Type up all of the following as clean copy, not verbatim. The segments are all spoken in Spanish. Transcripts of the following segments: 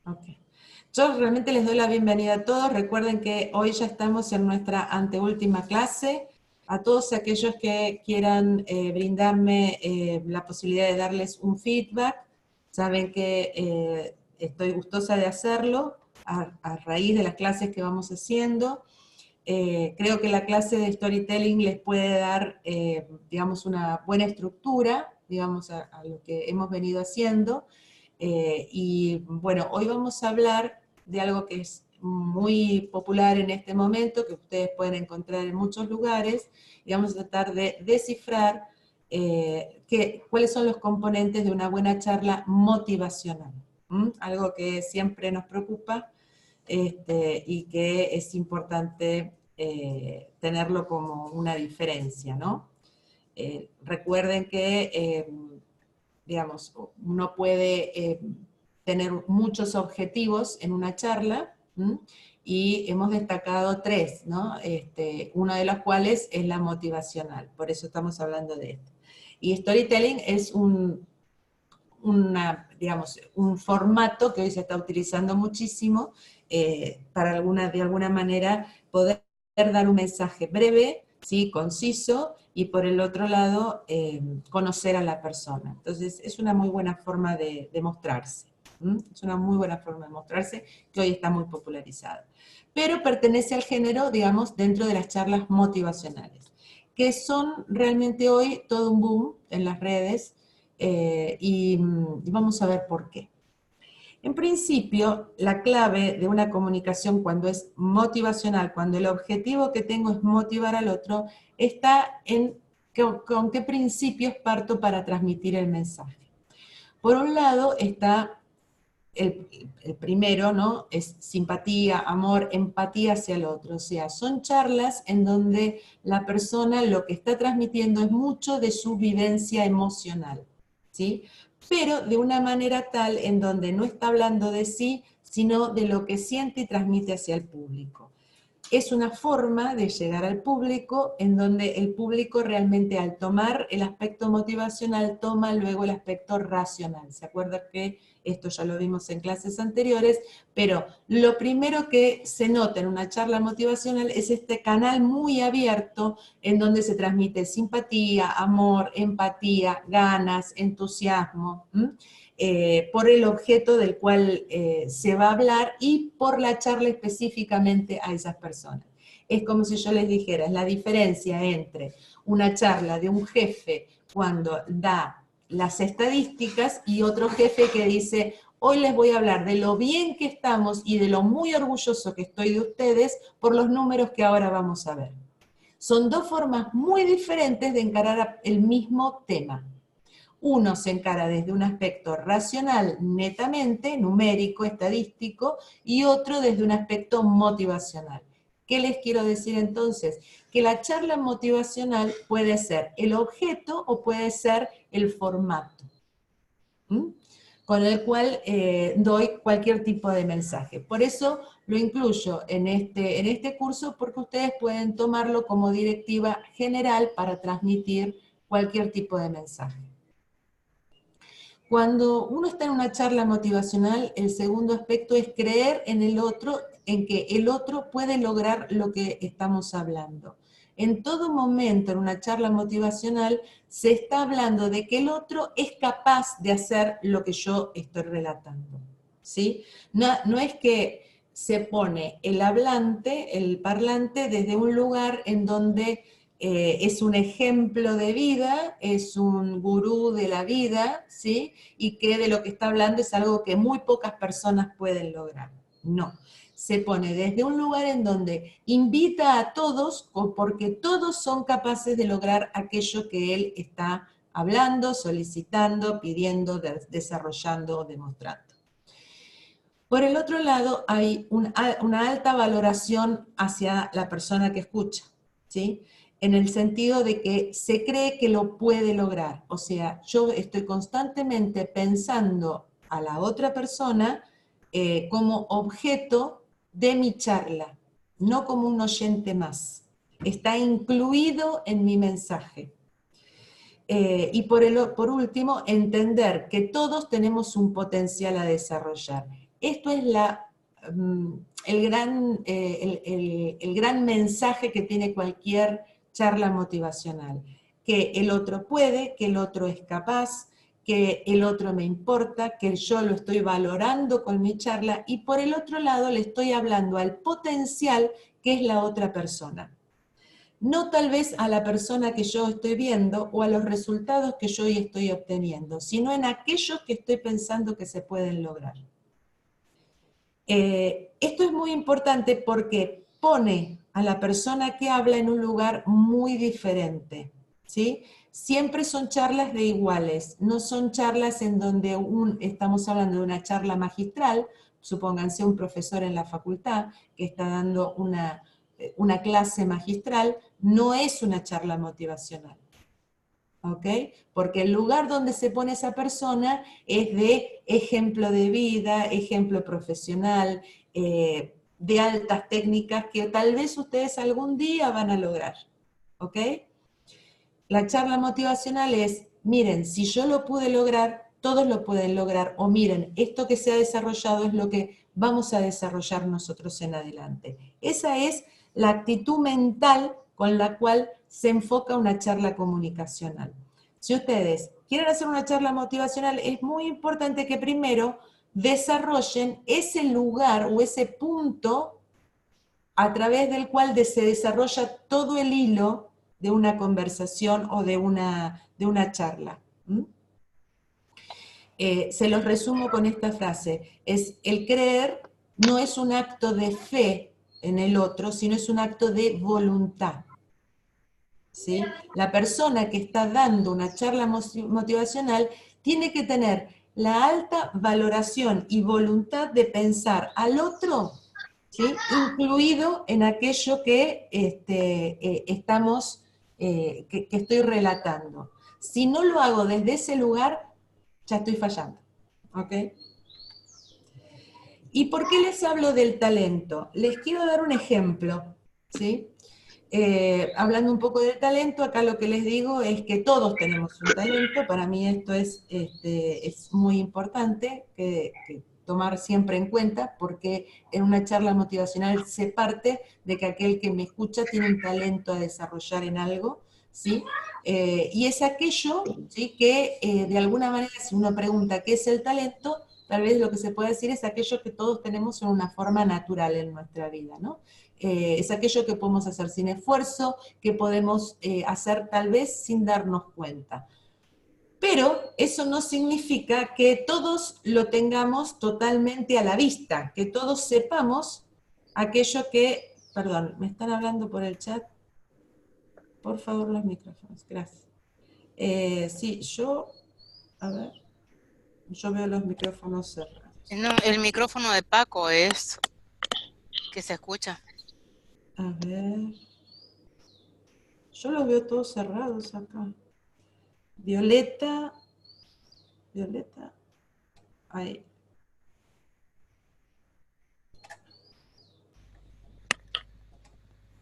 Ok. Yo realmente les doy la bienvenida a todos. Recuerden que hoy ya estamos en nuestra anteúltima clase. A todos aquellos que quieran brindarme la posibilidad de darles un feedback, saben que estoy gustosa de hacerlo a raíz de las clases que vamos haciendo. Creo que la clase de storytelling les puede dar, digamos, una buena estructura, digamos, a lo que hemos venido haciendo. Y bueno, hoy vamos a hablar de algo que es muy popular en este momento, que ustedes pueden encontrar en muchos lugares, y vamos a tratar de descifrar cuáles son los componentes de una buena charla motivacional. Algo que siempre nos preocupa y que es importante tenerlo como una diferencia, ¿no? Recuerden que digamos, uno puede tener muchos objetivos en una charla, ¿m? Y hemos destacado tres, ¿no? Uno de los cuales es la motivacional, por eso estamos hablando de esto. Y storytelling es digamos, un formato que hoy se está utilizando muchísimo para de alguna manera poder dar un mensaje breve, ¿sí? Conciso, y por el otro lado, conocer a la persona. Entonces, es una muy buena forma de mostrarse. Es una muy buena forma de mostrarse que hoy está muy popularizada. Pero pertenece al género, digamos, dentro de las charlas motivacionales, que son realmente hoy todo un boom en las redes, y vamos a ver por qué. En principio, la clave de una comunicación cuando es motivacional, cuando el objetivo que tengo es motivar al otro, está en con qué principios parto para transmitir el mensaje. Por un lado está el primero, ¿no? Es simpatía, amor, empatía hacia el otro. O sea, son charlas en donde la persona lo que está transmitiendo es mucho de su vivencia emocional, ¿sí? Pero de una manera tal en donde no está hablando de sí, sino de lo que siente y transmite hacia el público. Es una forma de llegar al público en donde el público realmente al tomar el aspecto motivacional toma luego el aspecto racional. ¿Se acuerdan que esto ya lo vimos en clases anteriores? Pero lo primero que se nota en una charla motivacional es este canal muy abierto en donde se transmite simpatía, amor, empatía, ganas, entusiasmo. Por el objeto del cual se va a hablar y por la charla específicamente a esas personas. Es como si yo les dijera, es la diferencia entre una charla de un jefe cuando da las estadísticas y otro jefe que dice, hoy les voy a hablar de lo bien que estamos y de lo muy orgulloso que estoy de ustedes por los números que ahora vamos a ver. Son dos formas muy diferentes de encarar el mismo tema. Uno se encara desde un aspecto racional netamente, numérico, estadístico, y otro desde un aspecto motivacional. ¿Qué les quiero decir entonces? Que la charla motivacional puede ser el objeto o puede ser el formato, con el cual doy cualquier tipo de mensaje. Por eso lo incluyo en este curso, porque ustedes pueden tomarlo como directiva general para transmitir cualquier tipo de mensaje. Cuando uno está en una charla motivacional, el segundo aspecto es creer en el otro, en que el otro puede lograr lo que estamos hablando. En todo momento, en una charla motivacional, se está hablando de que el otro es capaz de hacer lo que yo estoy relatando, ¿sí? No es que se pone el hablante, el parlante, desde un lugar en donde es un ejemplo de vida, es un gurú de la vida, ¿sí? Y que de lo que está hablando es algo que muy pocas personas pueden lograr. No, se pone desde un lugar en donde invita a todos, porque todos son capaces de lograr aquello que él está hablando, solicitando, pidiendo, desarrollando, demostrando. Por el otro lado, hay una alta valoración hacia la persona que escucha, ¿sí? En el sentido de que se cree que lo puede lograr. O sea, yo estoy constantemente pensando a la otra persona como objeto de mi charla, no como un oyente más. Está incluido en mi mensaje. Y por último, entender que todos tenemos un potencial a desarrollar. Esto es el gran mensaje que tiene cualquier charla motivacional. Que el otro puede, que el otro es capaz, que el otro me importa, que yo lo estoy valorando con mi charla, y por el otro lado le estoy hablando al potencial que es la otra persona. No tal vez a la persona que yo estoy viendo o a los resultados que yo hoy estoy obteniendo, sino en aquellos que estoy pensando que se pueden lograr. Esto es muy importante porque pone a la persona que habla en un lugar muy diferente, ¿sí? Siempre son charlas de iguales, no son charlas en donde estamos hablando de una charla magistral, supónganse un profesor en la facultad que está dando una clase magistral, no es una charla motivacional. ¿Ok? Porque el lugar donde se pone esa persona es de ejemplo de vida, ejemplo profesional, de altas técnicas que tal vez ustedes algún día van a lograr. ¿Ok? La charla motivacional es, miren, si yo lo pude lograr, todos lo pueden lograr, o miren, esto que se ha desarrollado es lo que vamos a desarrollar nosotros en adelante. Esa es la actitud mental con la cual se enfoca una charla comunicacional. Si ustedes quieren hacer una charla motivacional, es muy importante que primero desarrollen ese lugar o ese punto a través del cual se desarrolla todo el hilo de una conversación o de una charla. Se los resumo con esta frase. El creer no es un acto de fe en el otro, sino es un acto de voluntad. ¿Sí? La persona que está dando una charla motivacional tiene que tener la alta valoración y voluntad de pensar al otro, ¿sí? Incluido en aquello que que estoy relatando. Si no lo hago desde ese lugar, ya estoy fallando. ¿Ok? ¿Y por qué les hablo del talento? Les quiero dar un ejemplo, ¿sí? Hablando un poco del talento, acá lo que les digo es que todos tenemos un talento. Para mí esto es muy importante que tomar siempre en cuenta, porque en una charla motivacional se parte de que aquel que me escucha tiene un talento a desarrollar en algo, ¿sí? Y es aquello, ¿sí? Que de alguna manera, si uno pregunta qué es el talento, tal vez lo que se puede decir es aquello que todos tenemos en una forma natural en nuestra vida, ¿no? Es aquello que podemos hacer sin esfuerzo, que podemos hacer tal vez sin darnos cuenta. Pero eso no significa que todos lo tengamos totalmente a la vista, que todos sepamos aquello que... Perdón, ¿me están hablando por el chat? Por favor, los micrófonos, gracias. Sí, a ver, yo veo los micrófonos cerrados. No, el micrófono de Paco es que se escucha. A ver, yo los veo todos cerrados acá. Violeta, ahí.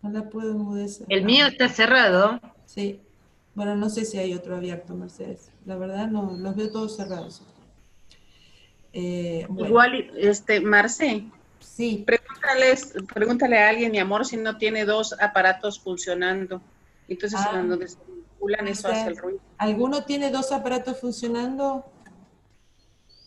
No la puedo enmudecer. El mío está cerrado. Sí. Bueno, no sé si hay otro abierto, Mercedes. La verdad no, los veo todos cerrados. Bueno. Igual, Marce. Sí. Pregúntale a alguien, mi amor, si no tiene dos aparatos funcionando. Entonces, donde se vinculan, eso hace el ruido. ¿Alguno tiene dos aparatos funcionando?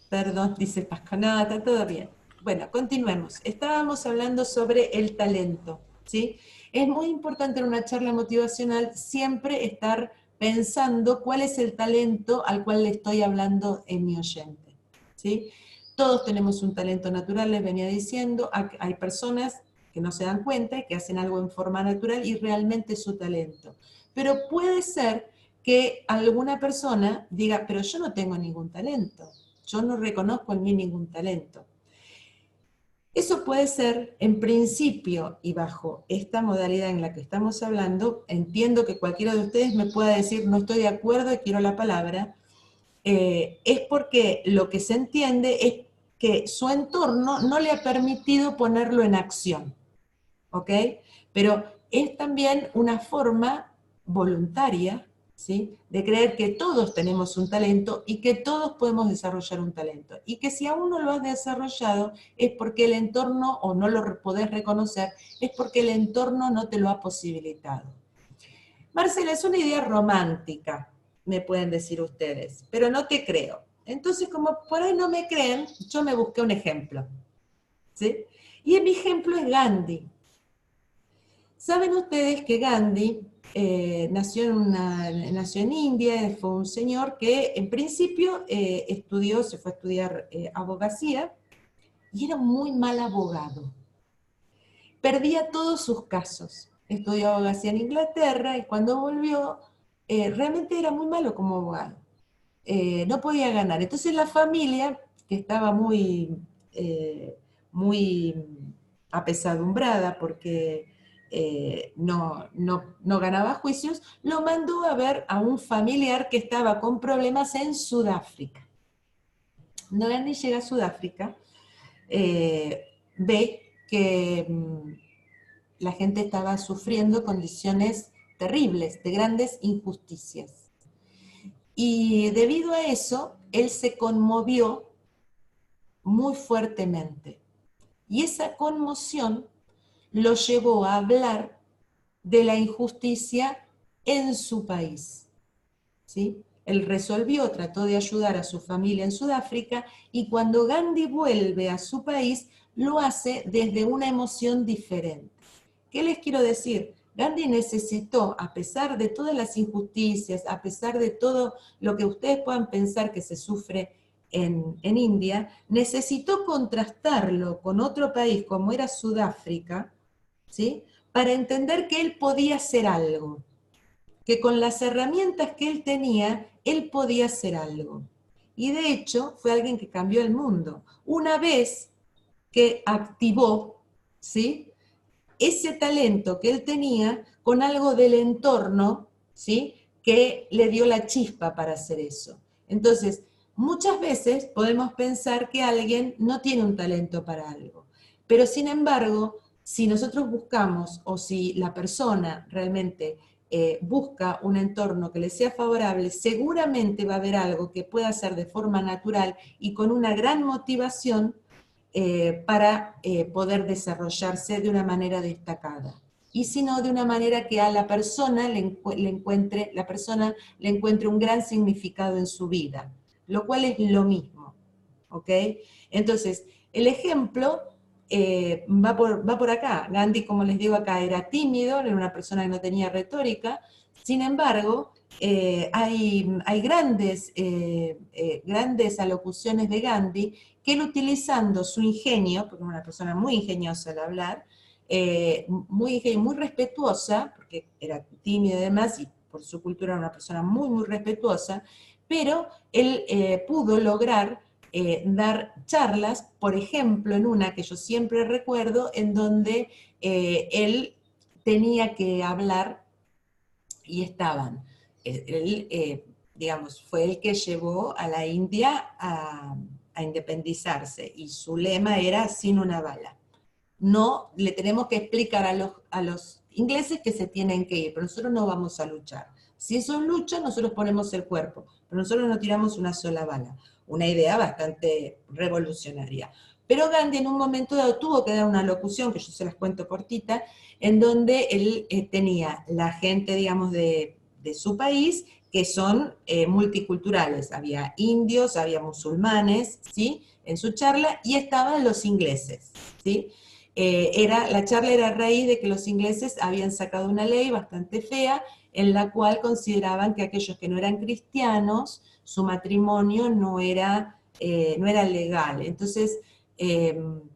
Perdón, dice Pasco. No, está todo bien. Bueno, continuemos. Estábamos hablando sobre el talento, ¿sí? Es muy importante en una charla motivacional siempre estar pensando cuál es el talento al cual le estoy hablando en mi oyente, ¿sí? Todos tenemos un talento natural, les venía diciendo. Hay personas que no se dan cuenta, que hacen algo en forma natural y realmente es su talento. Pero puede ser que alguna persona diga, pero yo no tengo ningún talento. Yo no reconozco en mí ningún talento. Eso puede ser, en principio, y bajo esta modalidad en la que estamos hablando, entiendo que cualquiera de ustedes me pueda decir, no estoy de acuerdo y quiero la palabra, es porque lo que se entiende es que su entorno no le ha permitido ponerlo en acción, ¿ok? Pero es también una forma voluntaria, ¿sí? De creer que todos tenemos un talento y que todos podemos desarrollar un talento. Y que si aún no lo has desarrollado es porque el entorno, o no lo podés reconocer, es porque el entorno no te lo ha posibilitado. Marcela, es una idea romántica, me pueden decir ustedes, pero no te creo. Entonces, como por ahí no me creen, yo me busqué un ejemplo, ¿sí? Y mi ejemplo es Gandhi. Saben ustedes que Gandhi nació en India, fue un señor que en principio se fue a estudiar abogacía, y era un muy mal abogado. Perdía todos sus casos. Estudió abogacía en Inglaterra y cuando volvió, realmente era muy malo como abogado. No podía ganar. Entonces la familia, que estaba muy apesadumbrada porque no ganaba juicios, lo mandó a ver a un familiar que estaba con problemas en Sudáfrica. Cuando Gandhi llega a Sudáfrica, ve que la gente estaba sufriendo condiciones terribles, de grandes injusticias. Y debido a eso, él se conmovió muy fuertemente. Y esa conmoción lo llevó a hablar de la injusticia en su país, ¿sí? Él resolvió, trató de ayudar a su familia en Sudáfrica, y cuando Gandhi vuelve a su país, lo hace desde una emoción diferente. ¿Qué les quiero decir? Gandhi necesitó, a pesar de todas las injusticias, a pesar de todo lo que ustedes puedan pensar que se sufre en India, necesitó contrastarlo con otro país como era Sudáfrica, ¿sí? Para entender que él podía hacer algo, que con las herramientas que él tenía, él podía hacer algo. Y de hecho, fue alguien que cambió el mundo. Una vez que activó, ¿sí?, ese talento que él tenía con algo del entorno, ¿sí?, que le dio la chispa para hacer eso. Entonces, muchas veces podemos pensar que alguien no tiene un talento para algo, pero sin embargo, si nosotros buscamos, o si la persona realmente busca un entorno que le sea favorable, seguramente va a haber algo que pueda hacer de forma natural y con una gran motivación para poder desarrollarse de una manera destacada. Y si no, de una manera que a la persona la persona le encuentre un gran significado en su vida, lo cual es lo mismo, ¿ok? Entonces, el ejemplo va por acá. Gandhi, como les digo acá, era tímido, era una persona que no tenía retórica. Sin embargo, hay grandes alocuciones de Gandhi que él, utilizando su ingenio, porque es una persona muy ingeniosa al hablar, muy respetuosa, porque era tímido y demás, y por su cultura era una persona muy respetuosa, pero él pudo lograr dar charlas, por ejemplo, en una que yo siempre recuerdo, en donde él tenía que hablar y estaban, él, digamos, fue el que llevó a la India a independizarse, y su lema era sin una bala. No le tenemos que explicar a los ingleses que se tienen que ir, pero nosotros no vamos a luchar. Si eso lucha, nosotros ponemos el cuerpo, pero nosotros no tiramos una sola bala. Una idea bastante revolucionaria. Pero Gandhi en un momento dado tuvo que dar una locución, que yo se las cuento cortita, en donde él tenía la gente, digamos, de su país, que son multiculturales. Había indios, había musulmanes, ¿sí?, en su charla, y estaban los ingleses, ¿sí? La charla era a raíz de que los ingleses habían sacado una ley bastante fea, en la cual consideraban que aquellos que no eran cristianos, su matrimonio no era legal. Entonces,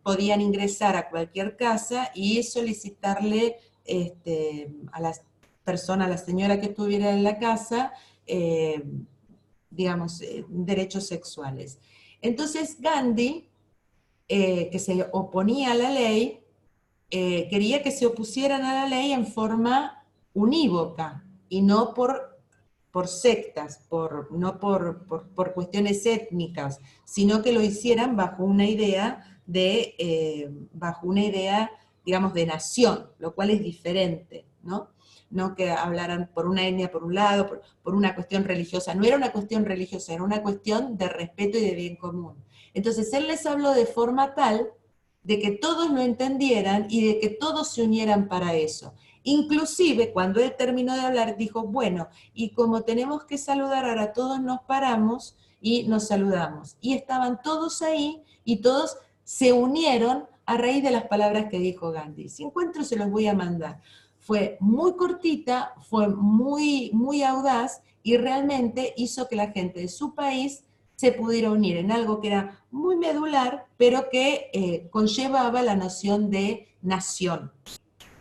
podían ingresar a cualquier casa y solicitarle a la persona, a la señora que estuviera en la casa, digamos, derechos sexuales. Entonces Gandhi, que se oponía a la ley, quería que se opusieran a la ley en forma unívoca y no por sectas, no por cuestiones étnicas, sino que lo hicieran bajo una idea, digamos, de nación, lo cual es diferente, ¿no? no que hablaran por una etnia por un lado, por una cuestión religiosa. No era una cuestión religiosa, era una cuestión de respeto y de bien común. Entonces él les habló de forma tal de que todos lo entendieran y de que todos se unieran para eso. Inclusive, cuando él terminó de hablar, dijo, bueno, y como tenemos que saludar, ahora todos nos paramos y nos saludamos. Y estaban todos ahí y todos se unieron a raíz de las palabras que dijo Gandhi. Si encuentro, se los voy a mandar. Fue muy cortita, fue muy, muy audaz y realmente hizo que la gente de su país se pudiera unir en algo que era muy medular, pero que conllevaba la noción de nación,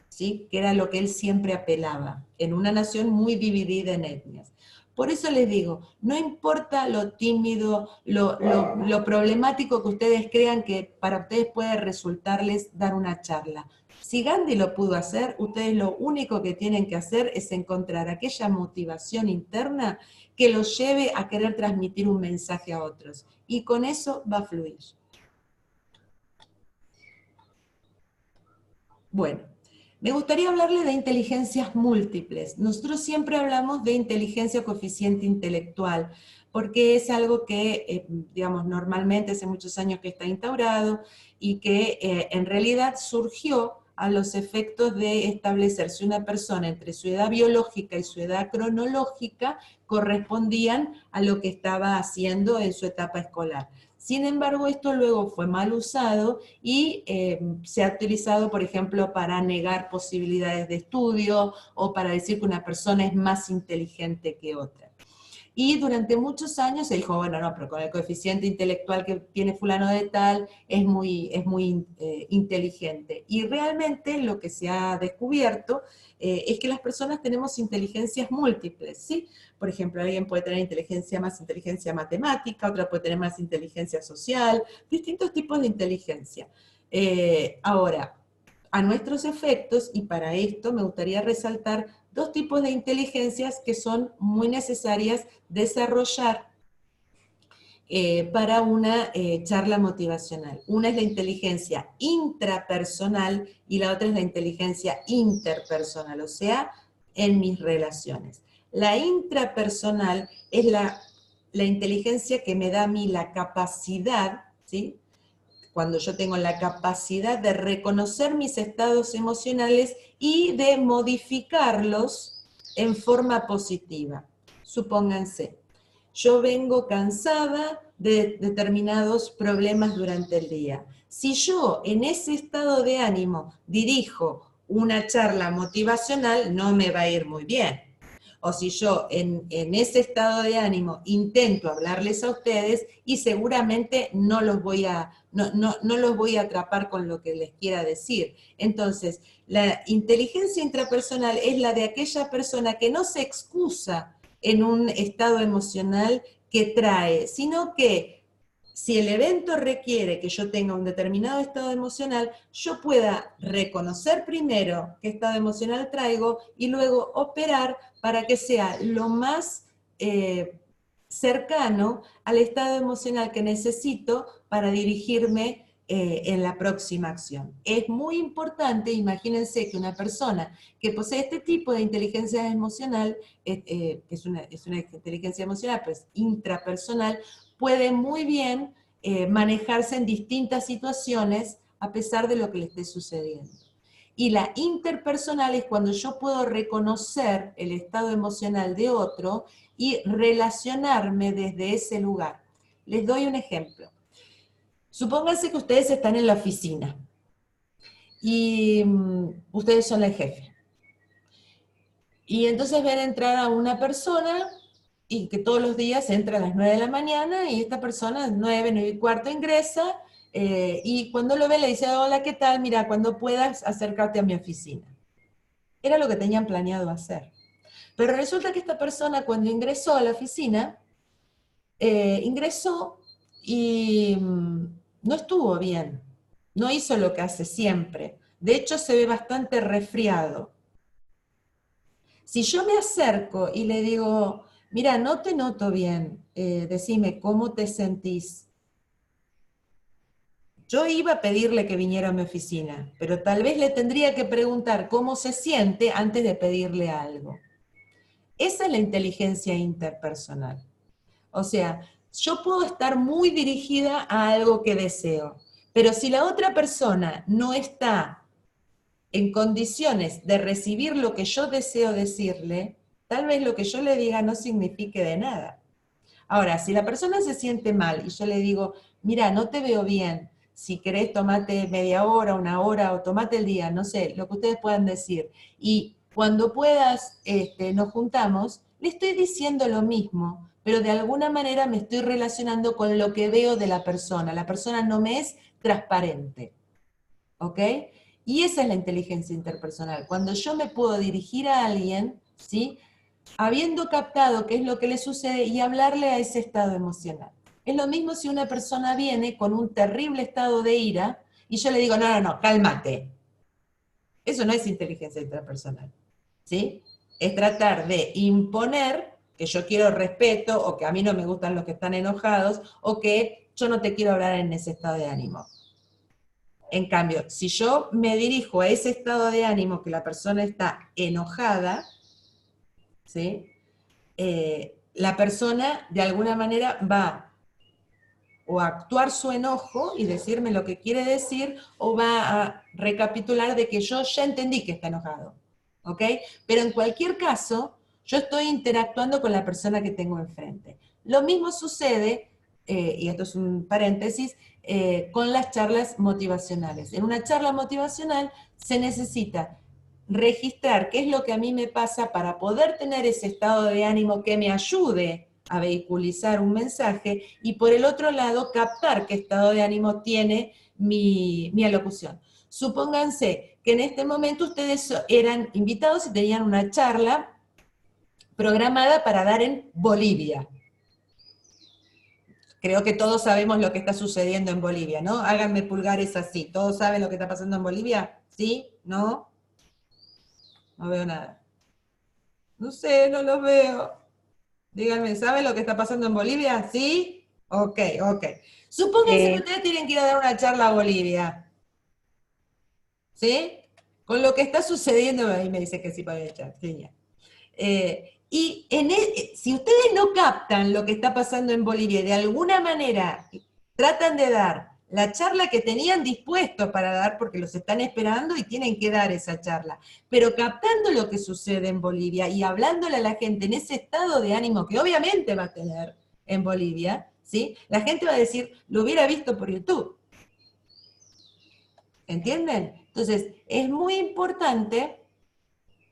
¿sí? Que era lo que él siempre apelaba, en una nación muy dividida en etnias. Por eso les digo, no importa lo tímido, lo problemático que ustedes crean que para ustedes puede resultarles dar una charla. Si Gandhi lo pudo hacer, ustedes lo único que tienen que hacer es encontrar aquella motivación interna que los lleve a querer transmitir un mensaje a otros. Y con eso va a fluir. Bueno, me gustaría hablarle de inteligencias múltiples. Nosotros siempre hablamos de inteligencia coeficiente intelectual, porque es algo que, digamos, normalmente hace muchos años que está instaurado y que en realidad surgió a los efectos de establecer si una persona entre su edad biológica y su edad cronológica correspondían a lo que estaba haciendo en su etapa escolar. Sin embargo, esto luego fue mal usado y se ha utilizado, por ejemplo, para negar posibilidades de estudio o para decir que una persona es más inteligente que otra. Y durante muchos años se dijo, bueno, no, pero con el coeficiente intelectual que tiene fulano de tal, es muy inteligente. Y realmente lo que se ha descubierto es que las personas tenemos inteligencias múltiples, ¿sí? Por ejemplo, alguien puede tener más inteligencia matemática, otra puede tener más inteligencia social, distintos tipos de inteligencia. Ahora, a nuestros efectos, y para esto me gustaría resaltar dos tipos de inteligencias que son muy necesarias desarrollar para una charla motivacional. Una es la inteligencia intrapersonal y la otra es la inteligencia interpersonal, o sea, en mis relaciones. La intrapersonal es la inteligencia que me da a mí la capacidad, ¿sí? Cuando yo tengo la capacidad de reconocer mis estados emocionales y de modificarlos en forma positiva. Supónganse, yo vengo cansada de determinados problemas durante el día. Si yo en ese estado de ánimo dirijo una charla motivacional, no me va a ir muy bien. O si yo en ese estado de ánimo intento hablarles a ustedes y seguramente no los voy a atrapar con lo que les quiera decir. Entonces, la inteligencia intrapersonal es la de aquella persona que no se excusa en un estado emocional que trae, sino que si el evento requiere que yo tenga un determinado estado emocional, yo pueda reconocer primero qué estado emocional traigo y luego operar para que sea lo más cercano al estado emocional que necesito para dirigirme en la próxima acción. Es muy importante, imagínense que una persona que posee este tipo de inteligencia emocional, que es una inteligencia emocional pues intrapersonal, puede muy bien manejarse en distintas situaciones a pesar de lo que le esté sucediendo. Y la interpersonal es cuando yo puedo reconocer el estado emocional de otro y relacionarme desde ese lugar. Les doy un ejemplo. Supónganse que ustedes están en la oficina y ustedes son el jefe. Y entonces ven entrar a una persona y que todos los días entra a las 9 de la mañana y esta persona a 9:45 ingresa y cuando lo ve le dice, hola, ¿qué tal? Mira, cuando puedas acércate a mi oficina. Era lo que tenían planeado hacer. Pero resulta que esta persona cuando ingresó a la oficina, ingresó y no estuvo bien, no hizo lo que hace siempre. De hecho, se ve bastante resfriado. Si yo me acerco y le digo, mira, no te noto bien, decime, ¿cómo te sentís? yo iba a pedirle que viniera a mi oficina, pero tal vez le tendría que preguntar cómo se siente antes de pedirle algo. Esa es la inteligencia interpersonal. O sea, yo puedo estar muy dirigida a algo que deseo, pero si la otra persona no está en condiciones de recibir lo que yo deseo decirle, tal vez lo que yo le diga no signifique de nada. Ahora, si la persona se siente mal y yo le digo, mira, no te veo bien, si querés tomate media hora, una hora, o tomate el día, no sé, lo que ustedes puedan decir, y cuando puedas, nos juntamos, le estoy diciendo lo mismo, pero de alguna manera me estoy relacionando con lo que veo de la persona no me es transparente, ¿ok? Y esa es la inteligencia interpersonal, cuando yo me puedo dirigir a alguien, ¿sí?, habiendo captado qué es lo que le sucede y hablarle a ese estado emocional. Es lo mismo si una persona viene con un terrible estado de ira y yo le digo, no, cálmate. Eso no es inteligencia interpersonal, ¿sí? Es tratar de imponer que yo quiero respeto o que a mí no me gustan los que están enojados o que yo no te quiero hablar en ese estado de ánimo. En cambio, si yo me dirijo a ese estado de ánimo que la persona está enojada, ¿sí?, la persona de alguna manera va o a actuar su enojo y decirme lo que quiere decir, o va a recapitular de que yo ya entendí que está enojado, ¿ok? Pero en cualquier caso, yo estoy interactuando con la persona que tengo enfrente. Lo mismo sucede, y esto es un paréntesis, con las charlas motivacionales. En una charla motivacional se necesita registrar qué es lo que a mí me pasa para poder tener ese estado de ánimo que me ayude a vehiculizar un mensaje, y por el otro lado captar qué estado de ánimo tiene mi alocución. Supónganse que en este momento ustedes eran invitados y tenían una charla programada para dar en Bolivia. Creo que todos sabemos lo que está sucediendo en Bolivia, ¿no? Háganme pulgares así. ¿Todos saben lo que está pasando en Bolivia? ¿Sí? ¿No? No veo nada. No sé, no los veo. Díganme, ¿saben lo que está pasando en Bolivia? ¿Sí? Ok. Supónganse que ustedes tienen que ir a dar una charla a Bolivia. ¿Sí? Con lo que está sucediendo, ahí me dice que sí para el chat, genial. Y si ustedes no captan lo que está pasando en Bolivia y de alguna manera tratan de dar la charla que tenían dispuesto para dar, porque los están esperando y tienen que dar esa charla, pero captando lo que sucede en Bolivia y hablándole a la gente en ese estado de ánimo que obviamente va a tener en Bolivia, ¿sí?, la gente va a decir, lo hubiera visto por YouTube. ¿Entienden? Entonces, es muy importante.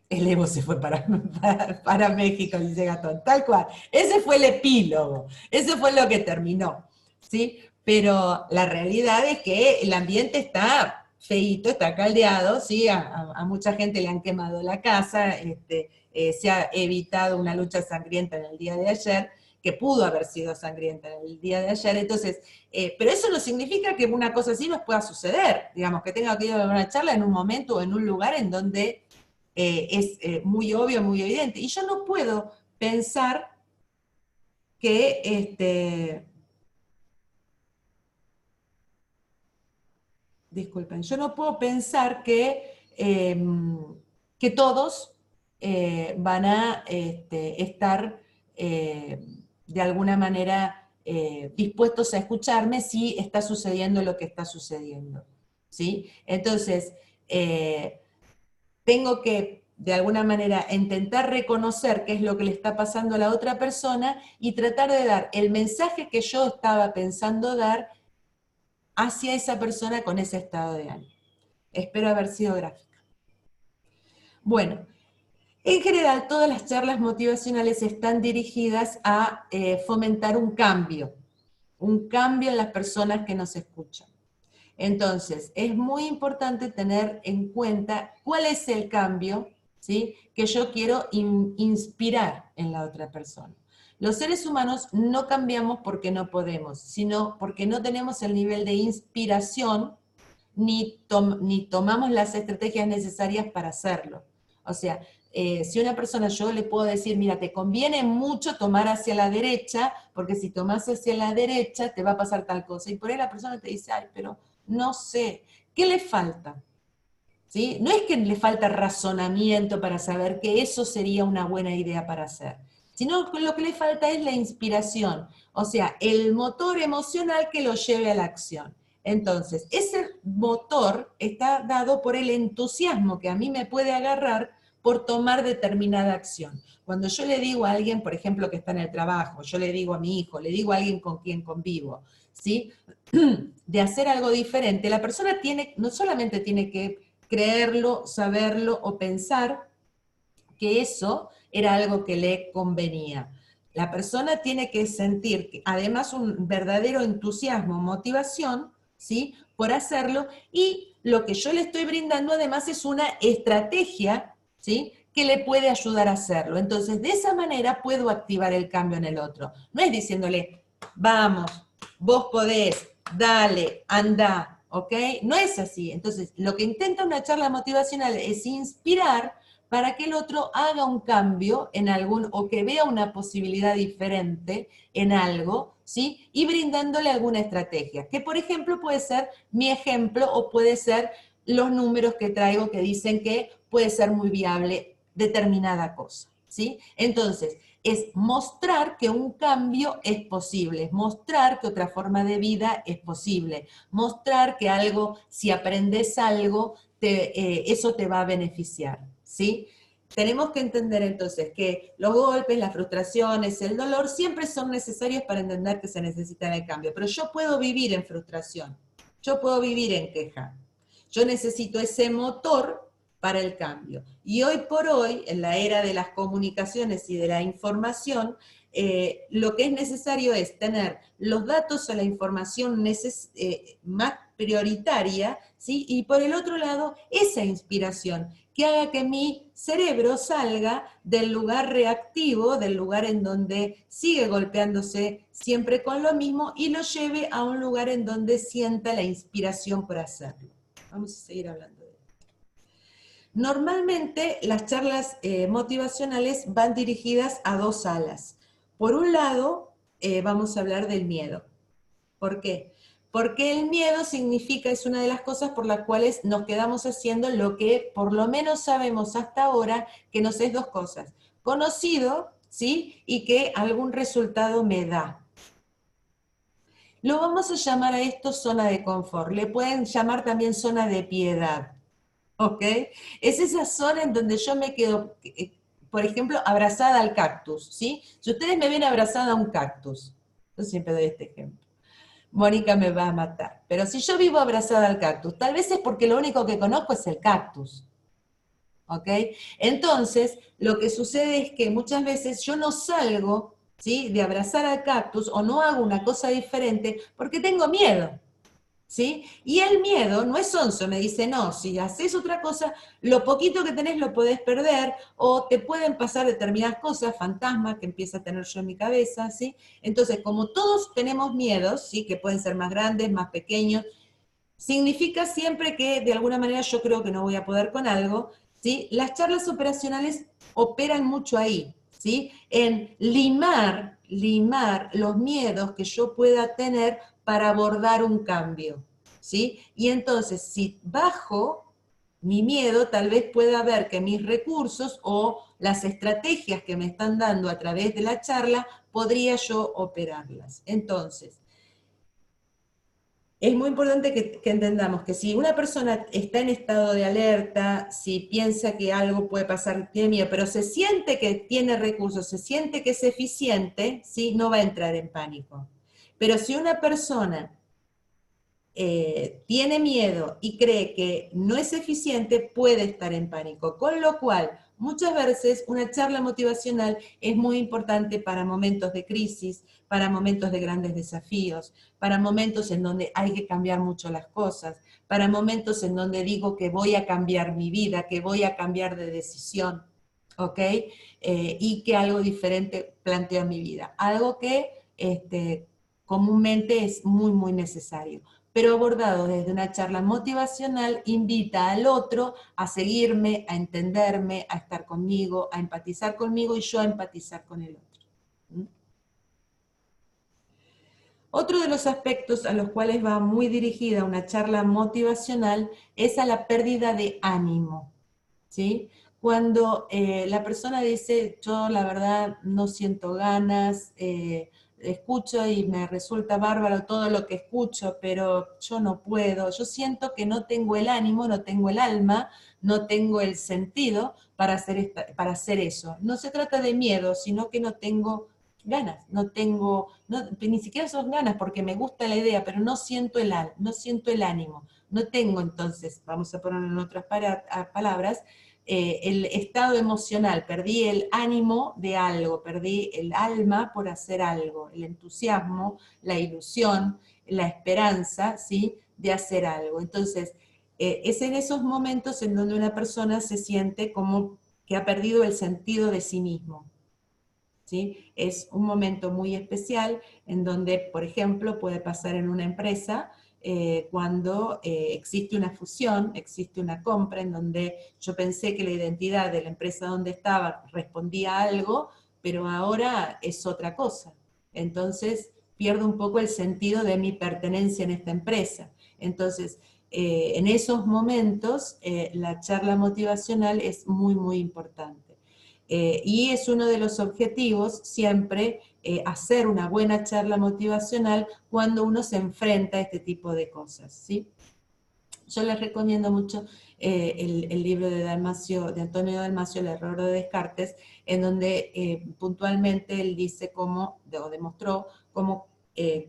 El Evo se fue para México, dice Gastón, tal cual. Ese fue el epílogo, eso fue lo que terminó, ¿sí? Pero la realidad es que el ambiente está feíto, está caldeado, ¿sí? A mucha gente le han quemado la casa, se ha evitado una lucha sangrienta en el día de ayer, que pudo haber sido sangrienta en el día de ayer, entonces, pero eso no significa que una cosa así nos pueda suceder, digamos, que tenga que ir a una charla en un momento o en un lugar en donde es muy obvio, muy evidente. Y yo no puedo pensar que, disculpen, yo no puedo pensar que todos van a estar de alguna manera dispuestos a escucharme si está sucediendo lo que está sucediendo, ¿sí? Entonces, tengo que, de alguna manera, intentar reconocer qué es lo que le está pasando a la otra persona y tratar de dar el mensaje que yo estaba pensando dar hacia esa persona con ese estado de ánimo. Espero haber sido gráfica. Bueno, en general todas las charlas motivacionales están dirigidas a fomentar un cambio en las personas que nos escuchan. Entonces, es muy importante tener en cuenta cuál es el cambio, ¿sí?, que yo quiero inspirar en la otra persona. Los seres humanos no cambiamos porque no podemos, sino porque no tenemos el nivel de inspiración ni tomamos las estrategias necesarias para hacerlo. O sea, si una persona, yo le puedo decir, mira, te conviene mucho tomar hacia la derecha, porque si tomas hacia la derecha te va a pasar tal cosa. Y por ahí la persona te dice, ay, pero no sé. ¿Qué le falta? ¿Sí? No es que le falta razonamiento para saber que eso sería una buena idea para hacer, sino que lo que le falta es la inspiración, o sea, el motor emocional que lo lleve a la acción. Entonces, ese motor está dado por el entusiasmo que a mí me puede agarrar por tomar determinada acción. Cuando yo le digo a alguien, por ejemplo, que está en el trabajo, yo le digo a mi hijo, le digo a alguien con quien convivo, ¿sí? De hacer algo diferente, la persona no solamente tiene que creerlo, saberlo o pensar que eso era algo que le convenía. La persona tiene que sentir además un verdadero entusiasmo, motivación, ¿sí? Por hacerlo, y lo que yo le estoy brindando además es una estrategia, ¿sí? Que le puede ayudar a hacerlo. Entonces, de esa manera puedo activar el cambio en el otro. No es diciéndole, vamos, vos podés, dale, anda, ¿ok? No es así. Entonces, lo que intenta una charla motivacional es inspirar para que el otro haga un cambio en algún, o que vea una posibilidad diferente en algo, ¿sí? Y brindándole alguna estrategia, que por ejemplo puede ser mi ejemplo o puede ser los números que traigo que dicen que puede ser muy viable determinada cosa, ¿sí? Entonces, es mostrar que un cambio es posible, es mostrar que otra forma de vida es posible, mostrar que algo, si aprendes algo, eso te va a beneficiar, ¿sí? Tenemos que entender entonces que los golpes, las frustraciones, el dolor siempre son necesarios para entender que se necesita el cambio, pero yo puedo vivir en frustración, yo puedo vivir en queja, yo necesito ese motor para el cambio. Y hoy por hoy, en la era de las comunicaciones y de la información, lo que es necesario es tener los datos o la información más prioritaria, ¿sí? Y por el otro lado, esa inspiración que haga que mi cerebro salga del lugar reactivo, del lugar en donde sigue golpeándose siempre con lo mismo, y lo lleve a un lugar en donde sienta la inspiración por hacerlo. Vamos a seguir hablando de esto. Normalmente las charlas motivacionales van dirigidas a dos alas. Por un lado, vamos a hablar del miedo. ¿Por qué? Porque el miedo significa, es una de las cosas por las cuales nos quedamos haciendo lo que por lo menos sabemos hasta ahora, que nos es dos cosas: conocido, ¿sí? Y que algún resultado me da. Lo vamos a llamar a esto zona de confort. Le pueden llamar también zona de piedad. ¿Ok? Es esa zona en donde yo me quedo, por ejemplo, abrazada al cactus, ¿sí? Si ustedes me ven abrazada a un cactus, yo siempre doy este ejemplo, Mónica me va a matar, pero si yo vivo abrazada al cactus, tal vez es porque lo único que conozco es el cactus, ¿ok? Entonces, lo que sucede es que muchas veces yo no salgo, ¿sí? De abrazar al cactus, o no hago una cosa diferente porque tengo miedo. ¿Sí? Y el miedo no es sonso, me dice, no, si haces otra cosa, lo poquito que tenés lo podés perder, o te pueden pasar determinadas cosas, fantasmas que empiezo a tener yo en mi cabeza, ¿sí? Entonces, como todos tenemos miedos, ¿sí? Que pueden ser más grandes, más pequeños, significa siempre que de alguna manera yo creo que no voy a poder con algo, ¿sí? Las charlas operacionales operan mucho ahí, ¿sí? En limar los miedos que yo pueda tener para abordar un cambio, ¿sí? Y entonces, si bajo mi miedo, tal vez pueda ver que mis recursos o las estrategias que me están dando a través de la charla, podría yo operarlas. Entonces, es muy importante que entendamos que si una persona está en estado de alerta, si piensa que algo puede pasar, tiene miedo, pero se siente que tiene recursos, se siente que es eficiente, ¿sí? No va a entrar en pánico. Pero si una persona tiene miedo y cree que no es eficiente, puede estar en pánico. Con lo cual, muchas veces una charla motivacional es muy importante para momentos de crisis, para momentos de grandes desafíos, para momentos en donde hay que cambiar mucho las cosas, para momentos en donde digo que voy a cambiar mi vida, que voy a cambiar de decisión, ¿ok? Y que algo diferente planteo en mi vida. Algo que comúnmente es muy, muy necesario, pero abordado desde una charla motivacional, invita al otro a seguirme, a entenderme, a estar conmigo, a empatizar conmigo y yo a empatizar con el otro. Otro de los aspectos a los cuales va muy dirigida una charla motivacional es a la pérdida de ánimo, ¿sí? Cuando la persona dice, yo la verdad no siento ganas, escucho y me resulta bárbaro todo lo que escucho, pero yo no puedo, yo siento que no tengo el ánimo, no tengo el alma, no tengo el sentido para para hacer eso. No se trata de miedo, sino que no tengo ganas, ni siquiera son ganas porque me gusta la idea, pero no siento no siento el ánimo, no tengo entonces, vamos a ponerlo en otras palabras, el estado emocional, perdí el ánimo de algo, perdí el alma por hacer algo, el entusiasmo, la ilusión, la esperanza, ¿sí?, de hacer algo. Entonces, es en esos momentos en donde una persona se siente como que ha perdido el sentido de sí mismo, ¿sí? Es un momento muy especial en donde, por ejemplo, puede pasar en una empresa cuando existe una fusión, existe una compra en donde yo pensé que la identidad de la empresa donde estaba respondía a algo, pero ahora es otra cosa. Entonces pierdo un poco el sentido de mi pertenencia en esta empresa. Entonces, en esos momentos la charla motivacional es muy, muy importante. Y es uno de los objetivos siempre hacer una buena charla motivacional cuando uno se enfrenta a este tipo de cosas, ¿sí? Yo les recomiendo mucho el libro de Antonio Dalmacio, El error de Descartes, en donde puntualmente él dice o demostró cómo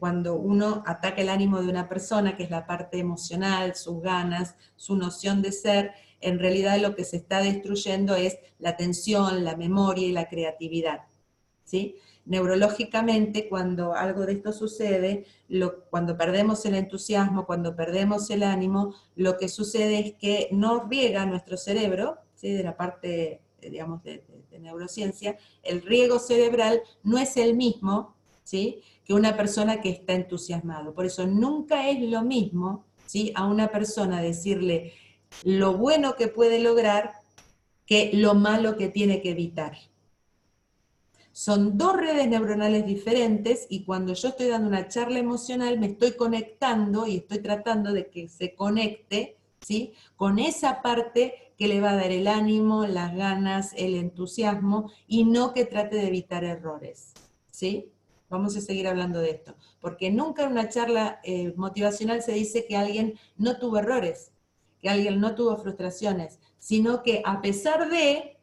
cuando uno ataca el ánimo de una persona, que es la parte emocional, sus ganas, su noción de ser, en realidad lo que se está destruyendo es la atención, la memoria y la creatividad, ¿sí? Neurológicamente, cuando algo de esto sucede, cuando perdemos el entusiasmo, cuando perdemos el ánimo, lo que sucede es que no riega nuestro cerebro, ¿sí?, de la parte, digamos, de neurociencia, el riego cerebral no es el mismo, ¿sí?, que una persona que está entusiasmado. Por eso nunca es lo mismo, ¿sí?, a una persona decirle lo bueno que puede lograr que lo malo que tiene que evitar. Son dos redes neuronales diferentes y cuando yo estoy dando una charla emocional me estoy conectando y estoy tratando de que se conecte, ¿sí?, con esa parte que le va a dar el ánimo, las ganas, el entusiasmo y no que trate de evitar errores, ¿sí? Vamos a seguir hablando de esto, porque nunca en una charla motivacional se dice que alguien no tuvo errores, que alguien no tuvo frustraciones, sino que a pesar de,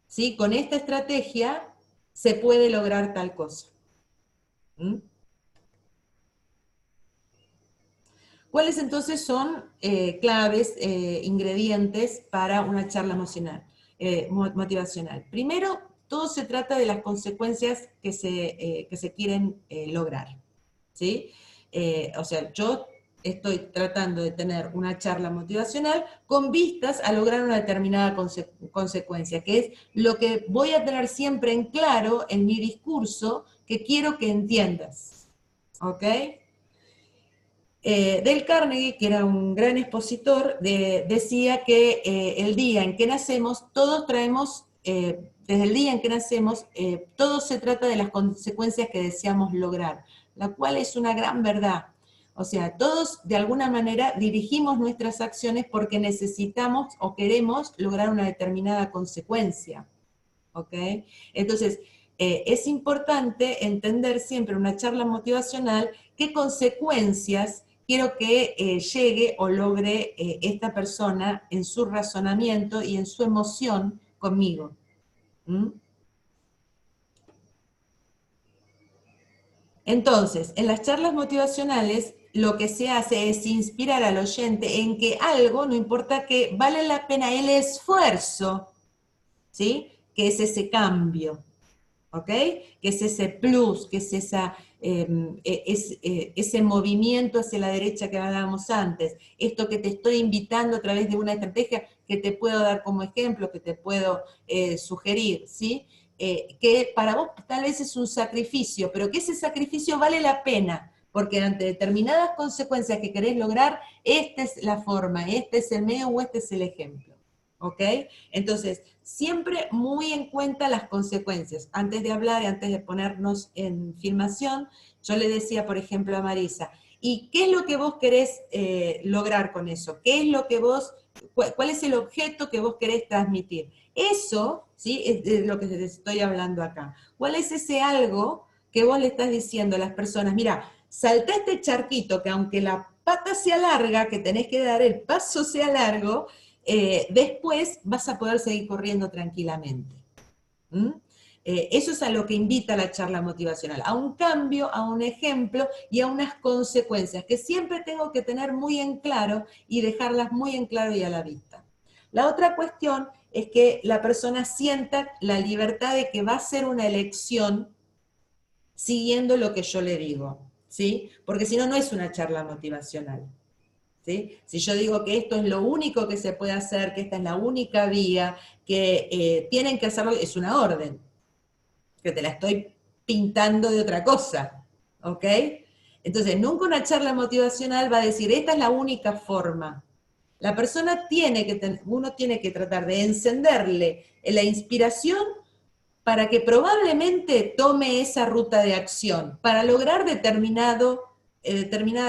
¿sí?, con esta estrategia se puede lograr tal cosa. ¿Mm? ¿Cuáles entonces son claves, ingredientes para una charla motivacional? Primero, todo se trata de las consecuencias que se quieren lograr, ¿sí? O sea, yo estoy tratando de tener una charla motivacional con vistas a lograr una determinada consecuencia, que es lo que voy a tener siempre en claro en mi discurso que quiero que entiendas, ¿ok? Dale Carnegie, que era un gran expositor, decía que el día en que nacemos, todos traemos, desde el día en que nacemos, todo se trata de las consecuencias que deseamos lograr, la cual es una gran verdad. O sea, todos de alguna manera dirigimos nuestras acciones porque necesitamos o queremos lograr una determinada consecuencia, ¿ok? Entonces, es importante entender siempre en una charla motivacional qué consecuencias quiero que llegue o logre esta persona en su razonamiento y en su emoción conmigo. ¿Mm? Entonces, en las charlas motivacionales, lo que se hace es inspirar al oyente en que algo, no importa que vale la pena el esfuerzo, ¿sí?, que es ese cambio, ¿ok? Que es ese plus, que es ese movimiento hacia la derecha que hablábamos antes, esto que te estoy invitando a través de una estrategia que te puedo dar como ejemplo, que te puedo sugerir, ¿sí? Que para vos tal vez es un sacrificio, pero que ese sacrificio vale la pena, porque ante determinadas consecuencias que querés lograr, esta es la forma, este es el medio o este es el ejemplo. ¿ok? Entonces, siempre muy en cuenta las consecuencias. Antes de hablar, antes de ponernos en filmación, yo le decía, por ejemplo, a Marisa, ¿y qué es lo que vos querés lograr con eso? ¿Qué es lo que vos, cuál es el objeto que vos querés transmitir? Eso, ¿sí? Es de lo que les estoy hablando acá. ¿Cuál es ese algo que vos le estás diciendo a las personas? Mira, saltá este charquito que aunque la pata sea larga, que tenés que dar el paso sea largo, después vas a poder seguir corriendo tranquilamente. ¿Mm? Eso es a lo que invita la charla motivacional, a un cambio, a un ejemplo y a unas consecuencias que siempre tengo que tener muy en claro y dejarlas muy en claro y a la vista. La otra cuestión es que la persona sienta la libertad de que va a ser una elección siguiendo lo que yo le digo, ¿sí? Porque si no, no es una charla motivacional. ¿Sí? Si yo digo que esto es lo único que se puede hacer, que esta es la única vía, que tienen que hacerlo, es una orden, que te la estoy pintando de otra cosa, ¿ok? Entonces, nunca una charla motivacional va a decir, esta es la única forma. La persona uno tiene que tratar de encenderle la inspiración para que probablemente tome esa ruta de acción, para lograr determinada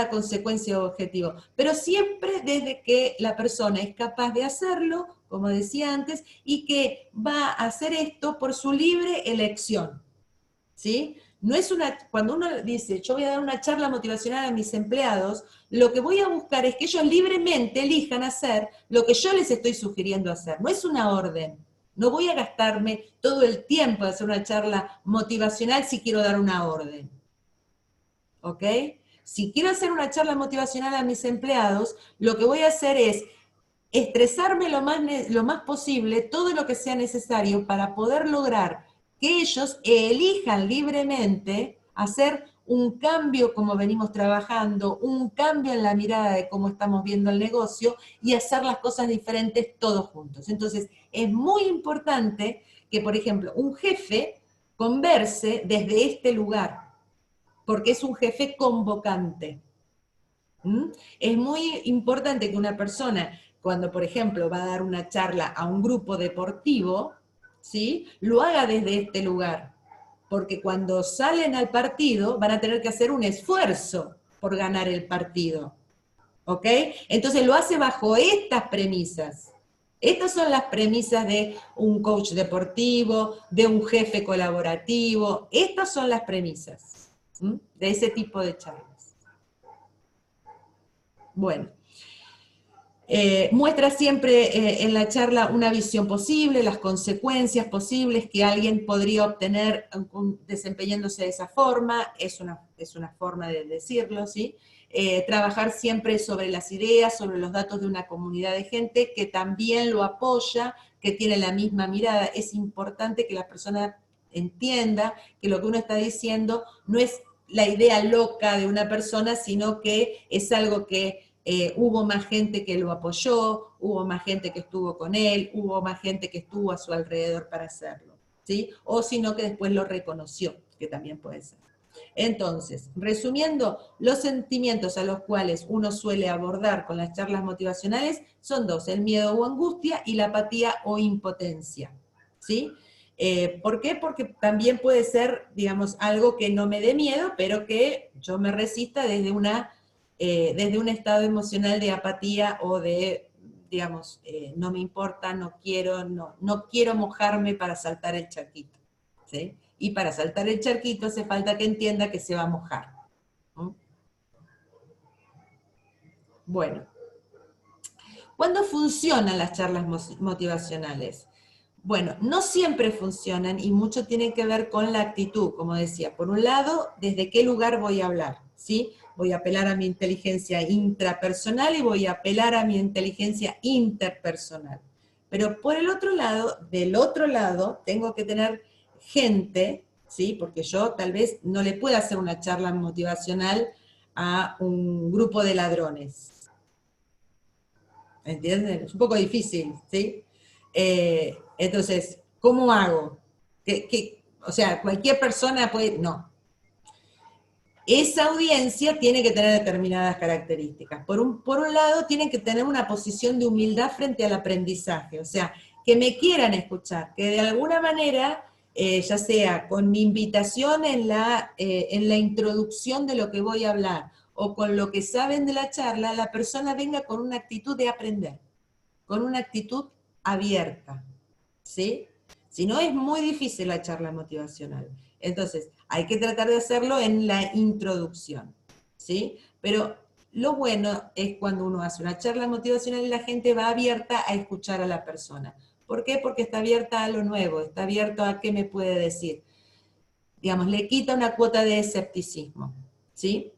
consecuencia o objetivo, pero siempre desde que la persona es capaz de hacerlo, como decía antes, y que va a hacer esto por su libre elección, ¿sí? No es cuando uno dice, yo voy a dar una charla motivacional a mis empleados, lo que voy a buscar es que ellos libremente elijan hacer lo que yo les estoy sugiriendo hacer, no es una orden. No voy a gastarme todo el tiempo de hacer una charla motivacional si quiero dar una orden. ¿Ok? Si quiero hacer una charla motivacional a mis empleados, lo que voy a hacer es estresarme lo más posible, todo lo que sea necesario para poder lograr que ellos elijan libremente hacer un cambio como venimos trabajando, un cambio en la mirada de cómo estamos viendo el negocio y hacer las cosas diferentes todos juntos. Entonces, es muy importante que, por ejemplo, un jefe converse desde este lugar, porque es un jefe convocante. ¿Mm? Es muy importante que una persona, cuando por ejemplo va a dar una charla a un grupo deportivo, ¿sí? Lo haga desde este lugar, porque cuando salen al partido van a tener que hacer un esfuerzo por ganar el partido, ¿ok? Entonces lo hace bajo estas premisas. Estas son las premisas de un coach deportivo, de un jefe colaborativo, estas son las premisas, ¿m? De ese tipo de charlas. Bueno, muestra siempre en la charla una visión posible, las consecuencias posibles que alguien podría obtener desempeñándose de esa forma, es una forma de decirlo, ¿sí? Trabajar siempre sobre las ideas, sobre los datos de una comunidad de gente que también lo apoya, que tiene la misma mirada. Es importante que la persona entienda que lo que uno está diciendo no es la idea loca de una persona, sino que es algo que hubo más gente que lo apoyó, hubo más gente que estuvo con él, hubo más gente que estuvo a su alrededor para hacerlo, ¿sí? O sino que después lo reconoció, que también puede ser. Entonces, resumiendo, los sentimientos a los cuales uno suele abordar con las charlas motivacionales son dos, el miedo o angustia y la apatía o impotencia, ¿sí? ¿Por qué? Porque también puede ser, digamos, algo que no me dé miedo, pero que yo me resista desde un estado emocional de apatía o de, digamos, no me importa, no quiero mojarme para saltar el charquito, ¿sí? Y para saltar el charquito hace falta que entienda que se va a mojar. ¿No? Bueno, ¿cuándo funcionan las charlas motivacionales? Bueno, no siempre funcionan y mucho tiene que ver con la actitud, como decía. Por un lado, ¿desde qué lugar voy a hablar? ¿Sí? Voy a apelar a mi inteligencia intrapersonal y voy a apelar a mi inteligencia interpersonal. Pero por el otro lado, del otro lado, tengo que tener gente, ¿sí? Porque yo tal vez no le pueda hacer una charla motivacional a un grupo de ladrones. ¿Entienden? Es un poco difícil, ¿sí? Entonces, ¿cómo hago? O sea, cualquier persona puede... No. esa audiencia tiene que tener determinadas características. Por un lado, tienen que tener una posición de humildad frente al aprendizaje, o sea, que me quieran escuchar, que de alguna manera, ya sea con mi invitación en la introducción de lo que voy a hablar, o con lo que saben de la charla, la persona venga con una actitud de aprender, con una actitud abierta, ¿sí? Si no, es muy difícil la charla motivacional. Entonces, hay que tratar de hacerlo en la introducción, ¿sí? Pero lo bueno es cuando uno hace una charla motivacional y la gente va abierta a escuchar a la persona. ¿Por qué? Porque está abierta a lo nuevo, está abierto a qué me puede decir. Digamos, le quita una cuota de escepticismo, ¿sí?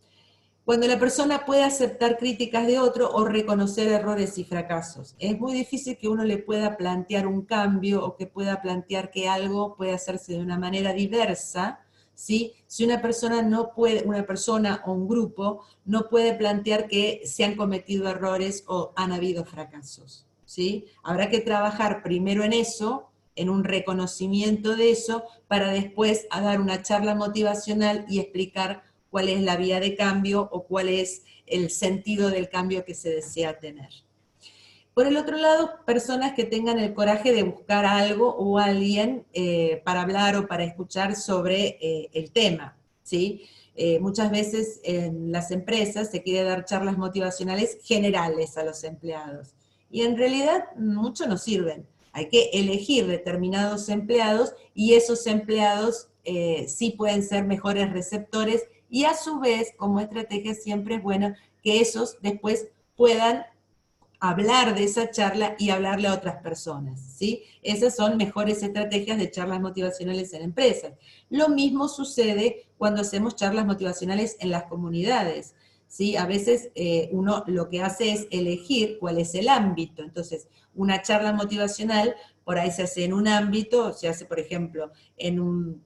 Cuando la persona puede aceptar críticas de otro o reconocer errores y fracasos. Es muy difícil que uno le pueda plantear un cambio o que pueda plantear que algo puede hacerse de una manera diversa, ¿sí? Si una persona no puede, una persona o un grupo no puede plantear que se han cometido errores o han habido fracasos, ¿sí? Habrá que trabajar primero en eso, en un reconocimiento de eso, para después dar una charla motivacional y explicar cuál es la vía de cambio o cuál es el sentido del cambio que se desea tener. Por el otro lado, personas que tengan el coraje de buscar algo o alguien para hablar o para escuchar sobre el tema, ¿sí? Muchas veces en las empresas se quiere dar charlas motivacionales generales a los empleados, y en realidad mucho no sirven. Hay que elegir determinados empleados, y esos empleados sí pueden ser mejores receptores, y a su vez, como estrategia, siempre es bueno que esos después puedan hablar de esa charla y hablarle a otras personas, ¿sí? Esas son mejores estrategias de charlas motivacionales en empresas. Lo mismo sucede cuando hacemos charlas motivacionales en las comunidades, ¿sí? A veces uno lo que hace es elegir cuál es el ámbito. Entonces, una charla motivacional por ahí se hace en un ámbito, se hace, por ejemplo, en un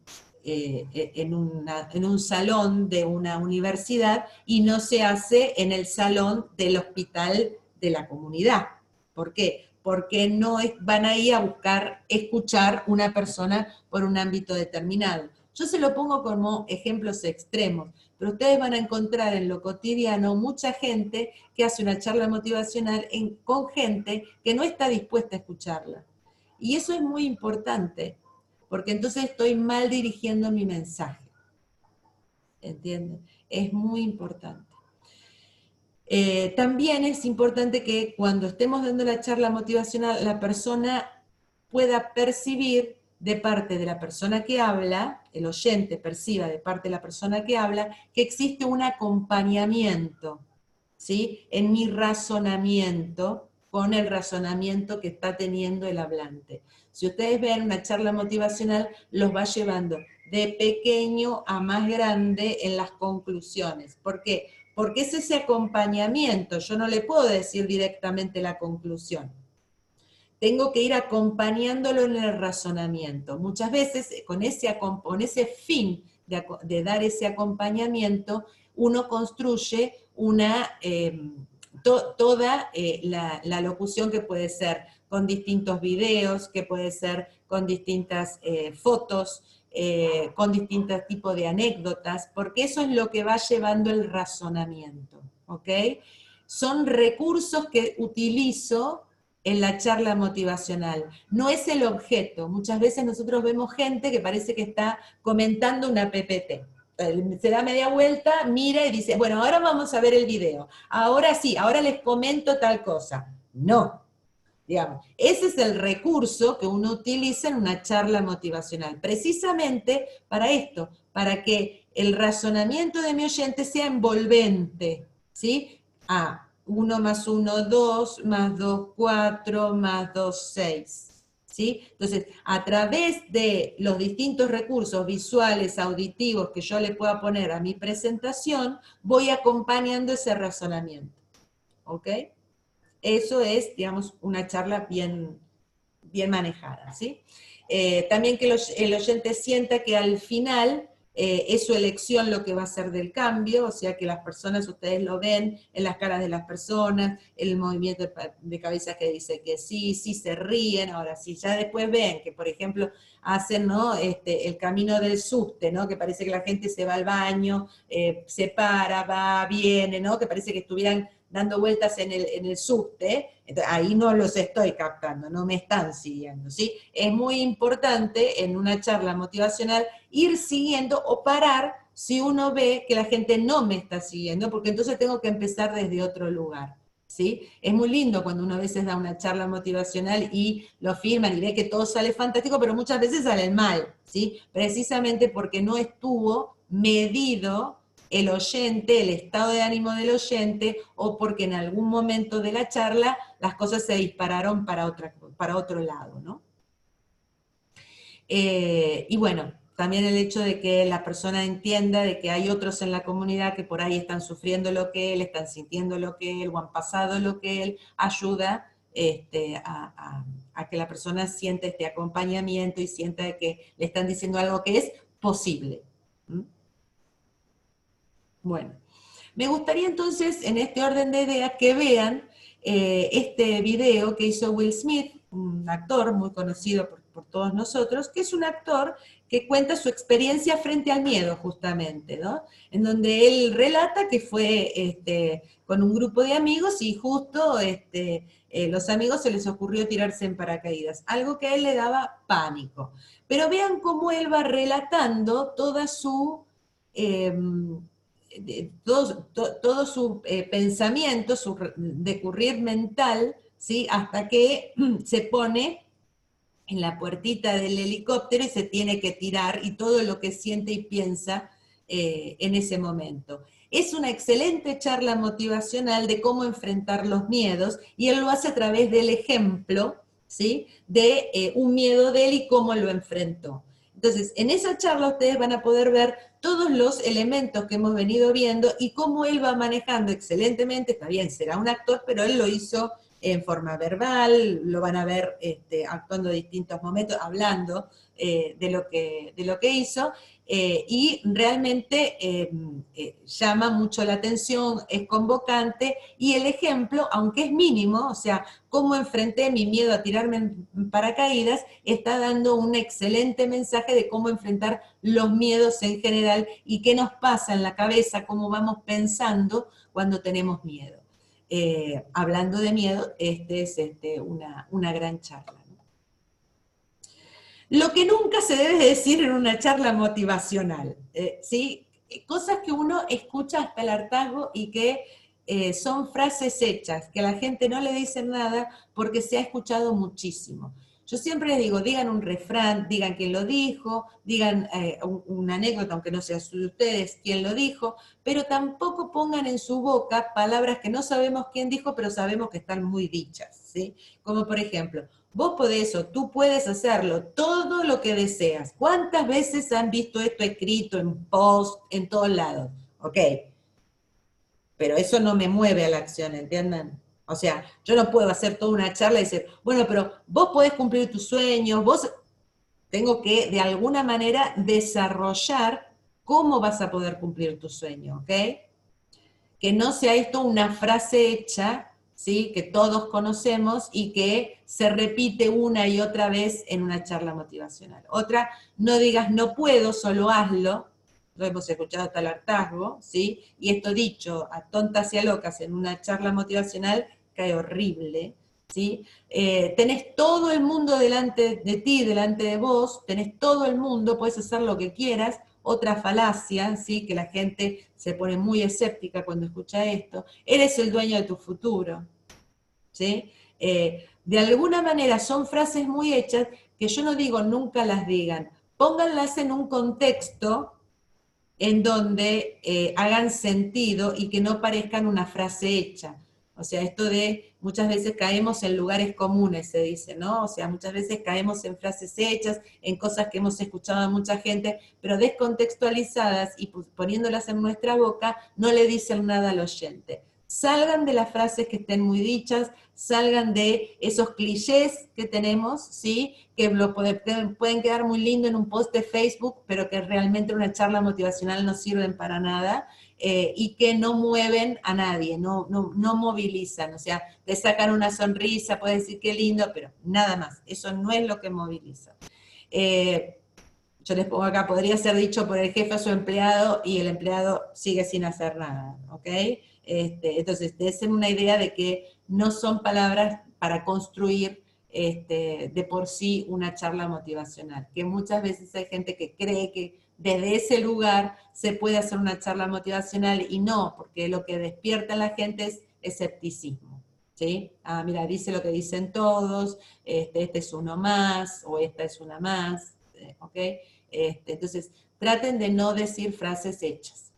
salón de una universidad, y no se hace en el salón del hospital de la comunidad. ¿Por qué? Porque no van ahí a buscar escuchar una persona por un ámbito determinado. Yo se lo pongo como ejemplos extremos, pero ustedes van a encontrar en lo cotidiano mucha gente que hace una charla motivacional con gente que no está dispuesta a escucharla. Y eso es muy importante, porque entonces estoy mal dirigiendo mi mensaje. ¿Entienden? Es muy importante. También es importante que cuando estemos dando la charla motivacional, la persona pueda percibir de parte de la persona que habla, el oyente perciba de parte de la persona que habla, que existe un acompañamiento, ¿sí? En mi razonamiento, con el razonamiento que está teniendo el hablante. Si ustedes ven una charla motivacional, los va llevando de pequeño a más grande en las conclusiones. ¿Por qué? Porque es ese acompañamiento. Yo no le puedo decir directamente la conclusión. Tengo que ir acompañándolo en el razonamiento. Muchas veces con ese fin de dar ese acompañamiento, uno construye toda la locución, que puede ser con distintos videos, que puede ser con distintas fotos, con distintos tipos de anécdotas, porque eso es lo que va llevando el razonamiento, ¿ok? Son recursos que utilizo en la charla motivacional. No es el objeto. Muchas veces nosotros vemos gente que parece que está comentando una PPT. Se da media vuelta, mira y dice, bueno, ahora vamos a ver el video. Ahora sí, ahora les comento tal cosa. No. Digamos, ese es el recurso que uno utiliza en una charla motivacional, precisamente para esto, para que el razonamiento de mi oyente sea envolvente, ¿sí? 1 más 1, 2, más 2, 4, más 2, 6. ¿Sí? Entonces, a través de los distintos recursos visuales, auditivos que yo le pueda poner a mi presentación, voy acompañando ese razonamiento. ¿Ok? Eso es, digamos, una charla bien manejada, ¿sí? También que el oyente sienta que al final es su elección lo que va a hacer del cambio, o sea que las personas, ustedes lo ven en las caras de las personas, el movimiento de cabeza que dice que sí, sí se ríen. Ahora, si ya después ven que, por ejemplo, hacen, ¿no?, el camino del subte, ¿no?, que parece que la gente se va al baño, se para, va, viene, ¿no?, que parece que estuvieran dando vueltas en el subte, entonces, ahí no los estoy captando, no me están siguiendo, ¿sí? Es muy importante en una charla motivacional ir siguiendo o parar si uno ve que la gente no me está siguiendo, porque entonces tengo que empezar desde otro lugar, ¿sí? Es muy lindo cuando uno a veces da una charla motivacional y lo filman y ve que todo sale fantástico, pero muchas veces salen mal, ¿sí? Precisamente porque no estuvo medido el oyente, el estado de ánimo del oyente, o porque en algún momento de la charla las cosas se dispararon para otro lado, ¿no? Y bueno, también el hecho de que la persona entienda de que hay otros en la comunidad que por ahí están sufriendo lo que él, están sintiendo lo que él, o han pasado lo que él, ayuda a que la persona sienta este acompañamiento y sienta de que le están diciendo algo que es posible. ¿Mm? Bueno, me gustaría entonces, en este orden de ideas, que vean este video que hizo Will Smith, un actor muy conocido por todos nosotros, que es un actor que cuenta su experiencia frente al miedo, justamente, ¿no? En donde él relata que fue con un grupo de amigos y justo los amigos se les ocurrió tirarse en paracaídas, algo que a él le daba pánico. Pero vean cómo él va relatando toda su... todo su pensamiento, su decurrir mental, ¿sí?, hasta que se pone en la puertita del helicóptero y se tiene que tirar, y todo lo que siente y piensa en ese momento. Es una excelente charla motivacional de cómo enfrentar los miedos, y él lo hace a través del ejemplo, ¿sí?, de un miedo de él y cómo lo enfrentó. Entonces, en esa charla ustedes van a poder ver todos los elementos que hemos venido viendo y cómo él va manejando excelentemente. Está bien, será un actor, pero él lo hizo en forma verbal, lo van a ver actuando en distintos momentos, hablando de lo que hizo, y realmente llama mucho la atención, es convocante, y el ejemplo, aunque es mínimo, o sea, cómo enfrenté mi miedo a tirarme en paracaídas, está dando un excelente mensaje de cómo enfrentar los miedos en general y qué nos pasa en la cabeza, cómo vamos pensando cuando tenemos miedo. Hablando de miedo, es una gran charla, ¿no? Lo que nunca se debe decir en una charla motivacional, ¿sí? Cosas que uno escucha hasta el hartazgo y que son frases hechas, que a la gente no le dicen nada porque se ha escuchado muchísimo. Yo siempre les digo, digan un refrán, digan quién lo dijo, digan una anécdota, aunque no sea de ustedes, quién lo dijo, pero tampoco pongan en su boca palabras que no sabemos quién dijo, pero sabemos que están muy dichas, ¿sí? Como por ejemplo, vos podés o tú puedes hacerlo, todo lo que deseas. ¿Cuántas veces han visto esto escrito en post, en todos lados? Ok, pero eso no me mueve a la acción, ¿entienden? O sea, yo no puedo hacer toda una charla y decir, bueno, pero vos podés cumplir tus sueños, vos... Tengo que, de alguna manera, desarrollar cómo vas a poder cumplir tu sueño, ¿ok? Que no sea esto una frase hecha, ¿sí?, que todos conocemos y que se repite una y otra vez en una charla motivacional. Otra, no digas no puedo, solo hazlo. Lo hemos escuchado hasta el hartazgo, ¿sí? Y esto dicho a tontas y a locas en una charla motivacional cae horrible, ¿sí? Tenés todo el mundo delante de ti, delante de vos, tenés todo el mundo, puedes hacer lo que quieras. Otra falacia, ¿sí?, que la gente se pone muy escéptica cuando escucha esto, eres el dueño de tu futuro, ¿sí? De alguna manera son frases muy hechas que yo no digo nunca las digan, pónganlas en un contexto en donde hagan sentido y que no parezcan una frase hecha. O sea, esto de muchas veces caemos en lugares comunes, se dice, ¿no? O sea, muchas veces caemos en frases hechas, en cosas que hemos escuchado a mucha gente, pero descontextualizadas y poniéndolas en nuestra boca, no le dicen nada al oyente. salgan de las frases que estén muy dichas, salgan de esos clichés que tenemos, ¿sí? Que pueden quedar muy lindo en un post de Facebook, pero que realmente en una charla motivacional no sirven para nada, y que no mueven a nadie, no movilizan, o sea, te sacan una sonrisa, puedes decir qué lindo, pero nada más, eso no es lo que moviliza. Yo les pongo acá, podría ser dicho por el jefe a su empleado y el empleado sigue sin hacer nada, ¿ok? Entonces, desen una idea de que no son palabras para construir de por sí una charla motivacional, que muchas veces hay gente que cree que desde ese lugar se puede hacer una charla motivacional y no, porque lo que despierta en la gente es escepticismo, ¿sí? Ah, mira, dice lo que dicen todos, este es uno más, o esta es una más, ¿ok? Entonces, traten de no decir frases hechas.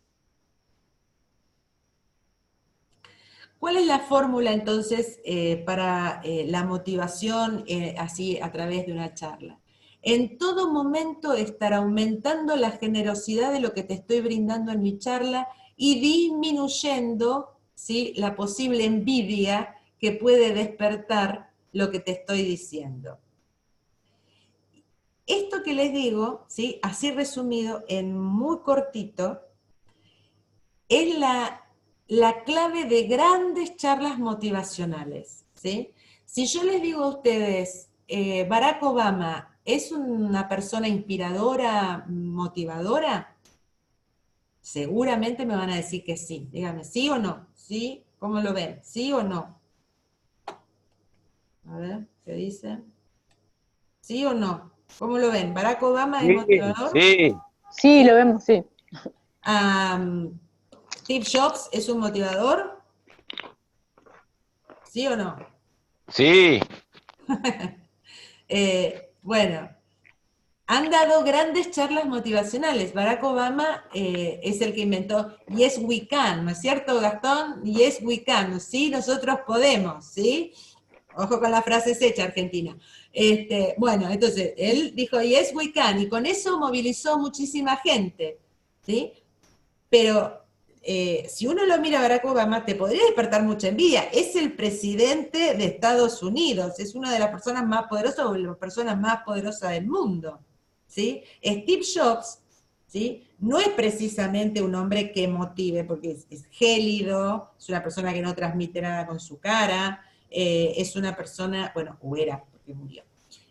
¿Cuál es la fórmula entonces para la motivación así a través de una charla? En todo momento estar aumentando la generosidad de lo que te estoy brindando en mi charla y disminuyendo, ¿sí?, la posible envidia que puede despertar lo que te estoy diciendo. Esto que les digo, ¿sí?, así resumido, en muy cortito, es la clave de grandes charlas motivacionales, ¿sí? Si yo les digo a ustedes, Barack Obama es una persona inspiradora, motivadora, seguramente me van a decir que sí. Díganme, ¿sí o no? ¿Sí? ¿Cómo lo ven? ¿Sí o no? A ver, ¿qué dicen? ¿Sí o no? ¿Cómo lo ven? ¿Barack Obama es Sí, motivador? sí, Sí, lo vemos, sí. ¿Steve Jobs es un motivador? ¿Sí o no? sí. Bueno, han dado grandes charlas motivacionales. Barack Obama es el que inventó Yes We Can, ¿no es cierto, Gastón? Yes We Can, sí, nosotros podemos, ¿sí? Ojo con la frase hecha, Argentina. Bueno, entonces, él dijo Yes We Can, y con eso movilizó muchísima gente, ¿sí? Pero si uno lo mira a Barack Obama, te podría despertar mucha envidia. Es el presidente de Estados Unidos, es una de las personas más poderosas o las personas más poderosas del mundo, ¿sí? Steve Jobs, ¿sí?, no es precisamente un hombre que motive, porque es gélido, es una persona que no transmite nada con su cara, es una persona, bueno, o era, porque murió.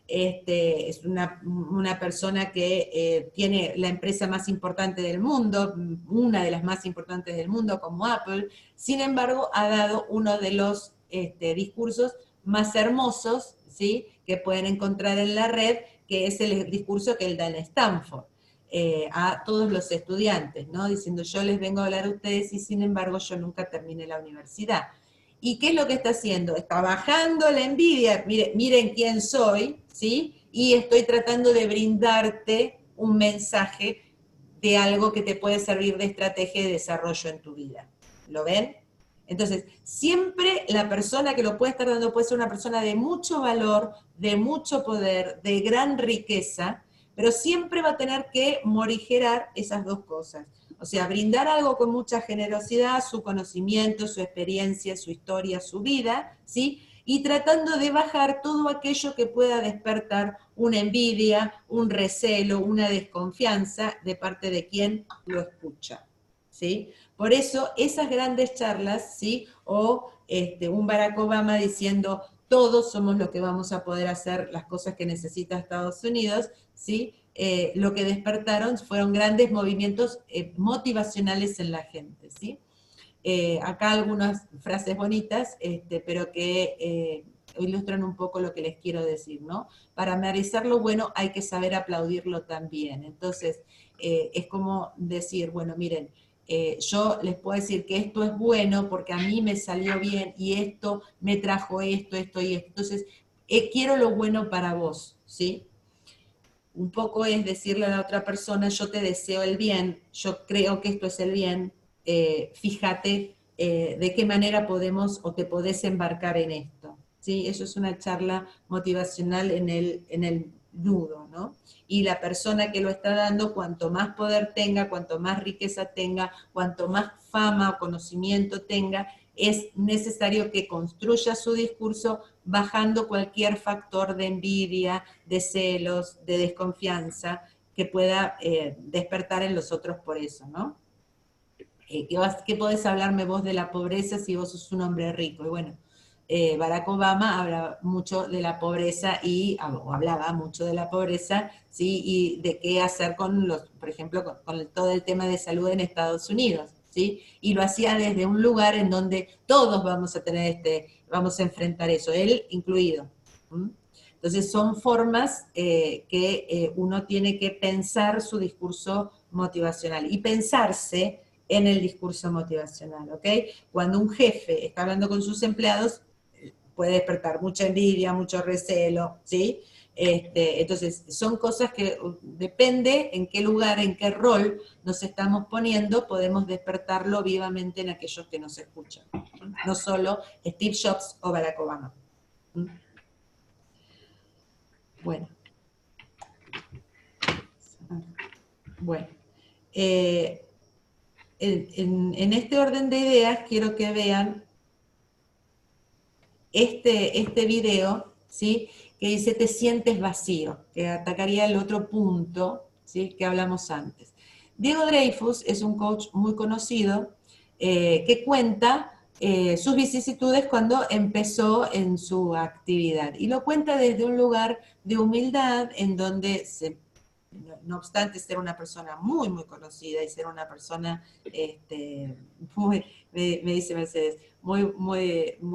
Es una persona que tiene la empresa más importante del mundo, una de las más importantes del mundo como Apple, sin embargo ha dado uno de los discursos más hermosos, ¿sí?, que pueden encontrar en la red, que es el discurso que él da en Stanford. A todos los estudiantes, ¿no? Diciendo, yo les vengo a hablar a ustedes y sin embargo yo nunca terminé la universidad. ¿Y qué es lo que está haciendo? Está bajando la envidia, miren quién soy, ¿sí? Y estoy tratando de brindarte un mensaje de algo que te puede servir de estrategia de desarrollo en tu vida. ¿Lo ven? Entonces, siempre la persona que lo puede estar dando puede ser una persona de mucho valor, de mucho poder, de gran riqueza, pero siempre va a tener que morigerar esas dos cosas. O sea, brindar algo con mucha generosidad, su conocimiento, su experiencia, su historia, su vida, ¿sí? Y tratando de bajar todo aquello que pueda despertar una envidia, un recelo, una desconfianza de parte de quien lo escucha, ¿sí? Por eso esas grandes charlas, ¿sí?, o un Barack Obama diciendo todos somos los que vamos a poder hacer las cosas que necesita Estados Unidos, ¿sí?, lo que despertaron fueron grandes movimientos motivacionales en la gente, ¿sí? Acá algunas frases bonitas, pero que ilustran un poco lo que les quiero decir, ¿no? Para analizar lo bueno hay que saber aplaudirlo también. Entonces, es como decir, bueno, miren, yo les puedo decir que esto es bueno porque a mí me salió bien y esto me trajo esto y esto. Entonces, quiero lo bueno para vos, ¿sí? Un poco es decirle a la otra persona, yo te deseo el bien, yo creo que esto es el bien, fíjate de qué manera podemos o te podés embarcar en esto. ¿Sí? Eso es una charla motivacional en el nudo, ¿no? Y la persona que lo está dando, cuanto más poder tenga, cuanto más riqueza tenga, cuanto más fama o conocimiento tenga, es necesario que construya su discurso bajando cualquier factor de envidia, de celos, de desconfianza que pueda despertar en los otros por eso, ¿no? ¿Qué podés hablarme vos de la pobreza si vos sos un hombre rico? Y bueno, Barack Obama habla mucho de la pobreza o hablaba mucho de la pobreza, ¿sí? Y de qué hacer con por ejemplo, con todo el tema de salud en Estados Unidos, ¿sí? Y lo hacía desde un lugar en donde todos vamos a vamos a enfrentar eso, él incluido. ¿Mm? Entonces son formas que uno tiene que pensar su discurso motivacional y pensarse en el discurso motivacional, ¿ok? Cuando un jefe está hablando con sus empleados, puede despertar mucha envidia, mucho recelo, ¿sí? Entonces, son cosas que depende en qué lugar, en qué rol nos estamos poniendo, podemos despertarlo vivamente en aquellos que nos escuchan. No solo Steve Jobs o Barack Obama. Bueno. Bueno. En este orden de ideas quiero que vean este video, ¿sí? Que dice te sientes vacío, que atacaría el otro punto, ¿sí? Que hablamos antes. Diego Dreyfus es un coach muy conocido que cuenta sus vicisitudes cuando empezó en su actividad. Y lo cuenta desde un lugar de humildad en donde no obstante ser una persona muy, muy conocida y ser una persona, me dice Mercedes, muy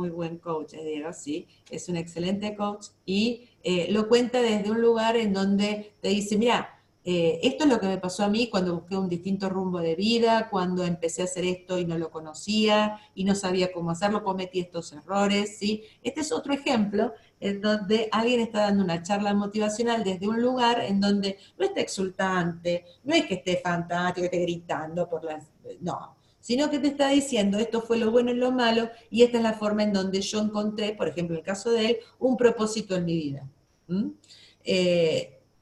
buen coach, Diego, sí, es un excelente coach, y lo cuenta desde un lugar en donde te dice, mira, esto es lo que me pasó a mí cuando busqué un distinto rumbo de vida, cuando empecé a hacer esto y no lo conocía, y no sabía cómo hacerlo, cometí estos errores, ¿sí? Este es otro ejemplo en donde alguien está dando una charla motivacional desde un lugar en donde no está exultante, no es que esté fantástico, esté gritando no, sino que te está diciendo esto fue lo bueno y lo malo, y esta es la forma en donde yo encontré, por ejemplo, en el caso de él, un propósito en mi vida.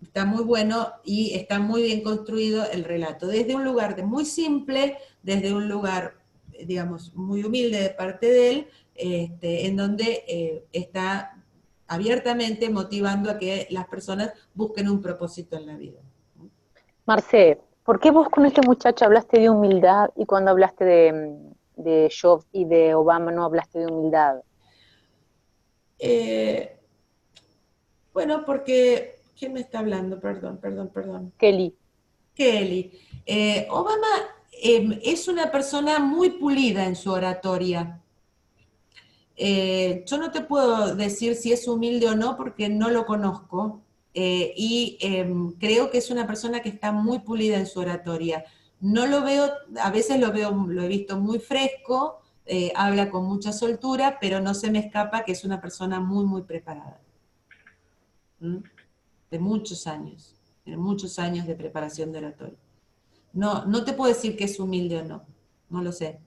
Está muy bueno y está muy bien construido el relato, desde un lugar muy simple, desde un lugar, digamos, muy humilde de parte de él, en donde está abiertamente motivando a que las personas busquen un propósito en la vida. Marce, ¿por qué vos con este muchacho hablaste de humildad y cuando hablaste de Jobs y de Obama no hablaste de humildad? Bueno, porque, ¿quién me está hablando? Perdón. Kelly. Obama es una persona muy pulida en su oratoria. Yo no te puedo decir si es humilde o no porque no lo conozco y creo que es una persona que está muy pulida en su oratoria. No lo veo, a veces lo he visto muy fresco, habla con mucha soltura, pero no se me escapa que es una persona muy, muy preparada. De muchos años de preparación de oratoria. No te puedo decir que es humilde o no, no lo sé.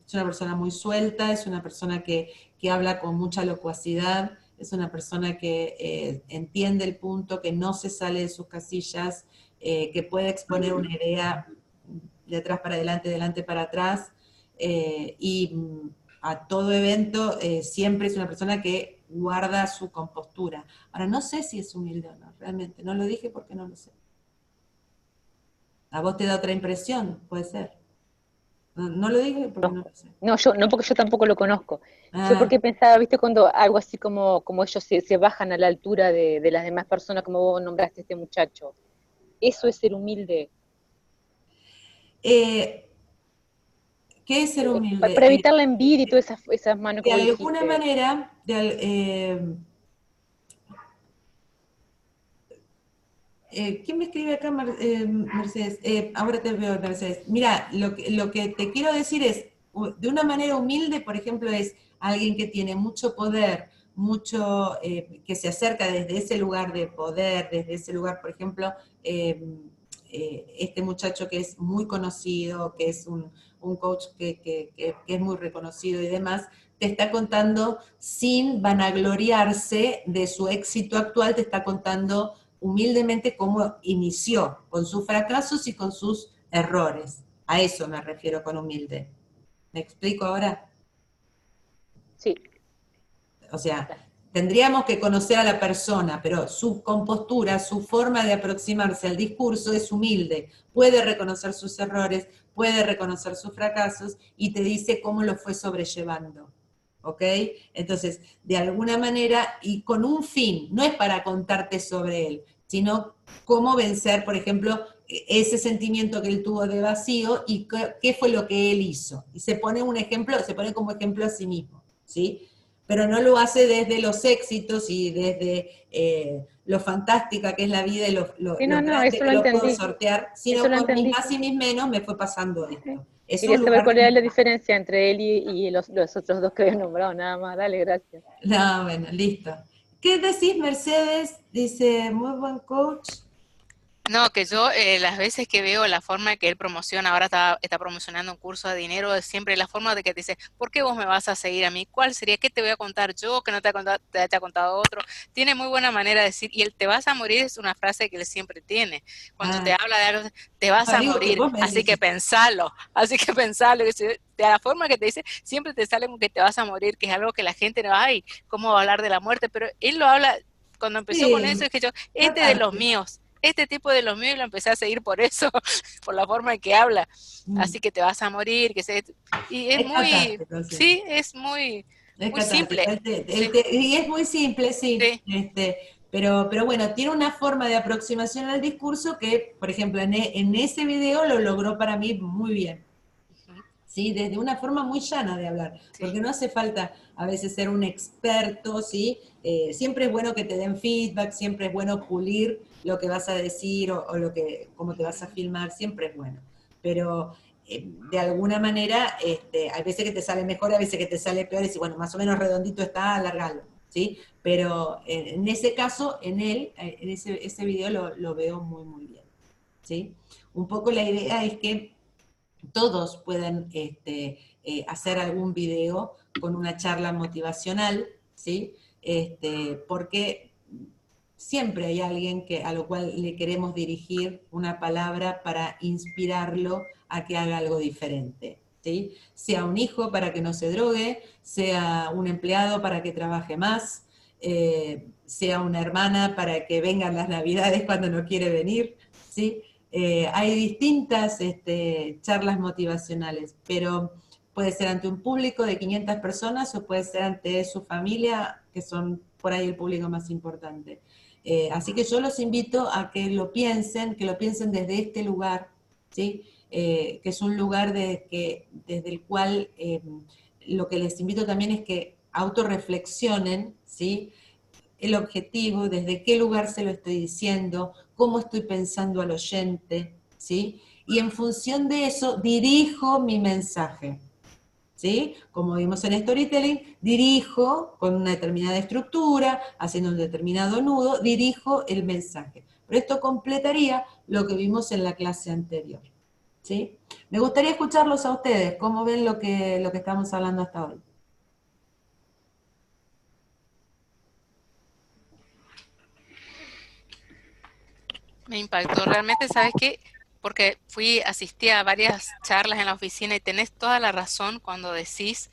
Es una persona muy suelta, es una persona que habla con mucha locuacidad, es una persona que entiende el punto, que no se sale de sus casillas, que puede exponer una idea de atrás para adelante, de adelante para atrás, y a todo evento siempre es una persona que guarda su compostura. Ahora, no sé si es humilde o no, realmente, no lo dije porque no lo sé. ¿A vos te da otra impresión? Puede ser. No lo dije porque no lo sé. No, porque yo tampoco lo conozco. Yo porque pensaba, viste, cuando algo así como ellos se bajan a la altura de las demás personas, como vos nombraste a este muchacho. Eso es ser humilde. ¿Qué es ser humilde? Para evitar la envidia y todas esas manos que de vos alguna dijiste. manera, ¿quién me escribe acá, Mercedes? Ahora te veo, Mercedes. Mira, lo que te quiero decir es, de una manera humilde, por ejemplo, es alguien que tiene mucho poder, que se acerca desde ese lugar de poder, desde ese lugar, por ejemplo, este muchacho que es muy conocido, que es un coach que es muy reconocido y demás, te está contando sin vanagloriarse de su éxito actual, te está contando humildemente cómo inició, con sus fracasos y con sus errores. A eso me refiero con humilde. ¿Me explico ahora? Sí. O sea, tendríamos que conocer a la persona, pero su compostura, su forma de aproximarse al discurso es humilde, puede reconocer sus errores, puede reconocer sus fracasos y te dice cómo lo fue sobrellevando. ¿Ok? Entonces, de alguna manera, y con un fin, no es para contarte sobre él, sino cómo vencer, por ejemplo, ese sentimiento que él tuvo de vacío y qué fue lo que él hizo. Y se pone un ejemplo, se pone como ejemplo a sí mismo, ¿sí? Pero no lo hace desde los éxitos y desde lo fantástica que es la vida y Sí, lo no, grande eso que lo lo puedo entendí. sortear, Eso sino lo con mis entendí. más y mis menos me fue pasando Sí. esto. Es Quería un saber lugar cuál de... era la diferencia entre él y los otros dos que había nombrado, nada más. Dale, gracias. No, bueno, listo. ¿Qué decís, Mercedes? Dice, muy buen coach. No, que yo las veces que veo la forma que él promociona, ahora está promocionando un curso de dinero, es siempre la forma de que te dice, ¿por qué vos me vas a seguir a mí? ¿Cuál sería? ¿Qué te voy a contar yo que no te ha contado, te haya contado otro? Tiene muy buena manera de decir, y el te vas a morir es una frase que él siempre tiene. Cuando te habla de algo, te vas a Digo que morir, vos me así que dices. pensalo, así que pensalo. De la forma que te dice, siempre te sale con que te vas a morir, que es algo que la gente no, ay, ¿cómo va a hablar de la muerte? Pero él lo habla, cuando empezó con eso, Sí, es que yo, este de los aparte. míos. Este tipo de los míos lo empecé a seguir por eso, por la forma en que habla. Así que te vas a morir, y es Es muy, catártico, sí. sí, es muy, Es muy catártico. simple. Sí, Y es muy simple, sí. sí, Pero bueno, tiene una forma de aproximación al discurso que, por ejemplo, en ese video lo logró para mí muy bien. ¿Sí? Desde una forma muy llana de hablar, sí. porque no hace falta a veces ser un experto, ¿sí? Siempre es bueno que te den feedback, siempre es bueno pulir lo que vas a decir o cómo te vas a filmar, siempre es bueno. Pero de alguna manera, hay veces que te sale mejor, a veces que te sale peor, y si bueno, más o menos redondito está, alargalo, ¿sí? Pero en ese caso, en él, en ese video lo veo muy, muy bien, ¿sí? Un poco la idea es que todos pueden hacer algún video con una charla motivacional, ¿sí? Porque siempre hay alguien a lo cual le queremos dirigir una palabra para inspirarlo a que haga algo diferente, ¿sí? Sea un hijo para que no se drogue, sea un empleado para que trabaje más, sea una hermana para que vengan las navidades cuando no quiere venir, ¿sí? Hay distintas charlas motivacionales, pero puede ser ante un público de 500 personas o puede ser ante su familia, que son por ahí el público más importante. Así que yo los invito a que lo piensen desde este lugar, ¿sí? Que es un lugar desde el cual lo que les invito también es que autorreflexionen, ¿sí? El objetivo, desde qué lugar se lo estoy diciendo, cómo estoy pensando al oyente, ¿sí? Y en función de eso dirijo mi mensaje, ¿sí? Como vimos en Storytelling, dirijo con una determinada estructura, haciendo un determinado nudo, dirijo el mensaje. Pero esto completaría lo que vimos en la clase anterior, ¿sí? Me gustaría escucharlos a ustedes, cómo ven lo que estamos hablando hasta hoy. Me impactó realmente, ¿sabes qué? Porque asistí a varias charlas en la oficina y tenés toda la razón cuando decís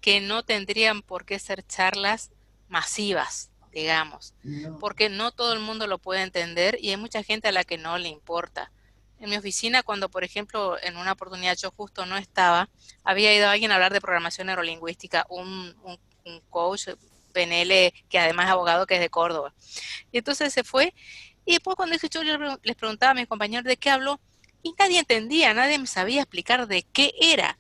que no tendrían por qué ser charlas masivas, digamos, No. porque no todo el mundo lo puede entender y hay mucha gente a la que no le importa. En mi oficina, cuando por ejemplo en una oportunidad yo justo no estaba, había ido alguien a hablar de programación neurolingüística, un coach PNL que además es abogado que es de Córdoba. Y entonces se fue y después cuando yo les preguntaba a mis compañeros de qué habló y nadie entendía, nadie me sabía explicar de qué era.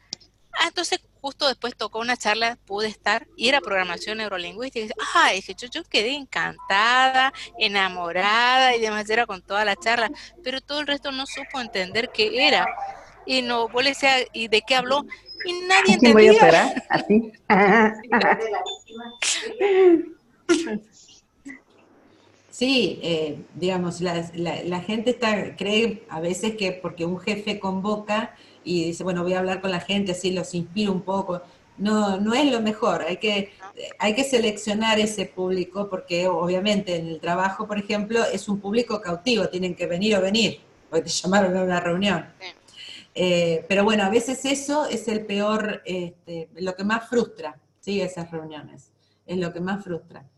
Entonces justo después tocó una charla, pude estar, y era programación neurolingüística. Y dije, dije, yo quedé encantada, enamorada, y demás, era con toda la charla, pero todo el resto no supo entender qué era. Y no, vos le decías, ¿y de qué habló? Y nadie Así voy a entendía. hacer, ¿eh? Así. Sí, gracias. Sí, digamos, la gente cree a veces que porque un jefe convoca y dice, bueno, voy a hablar con la gente, así los inspiro un poco. No, no es lo mejor, hay que seleccionar ese público porque obviamente en el trabajo, por ejemplo, es un público cautivo, tienen que venir o venir, porque te llamaron a una reunión. Sí. Pero bueno, a veces eso es el peor, lo que más frustra, ¿sí? Esas reuniones, es lo que más frustra.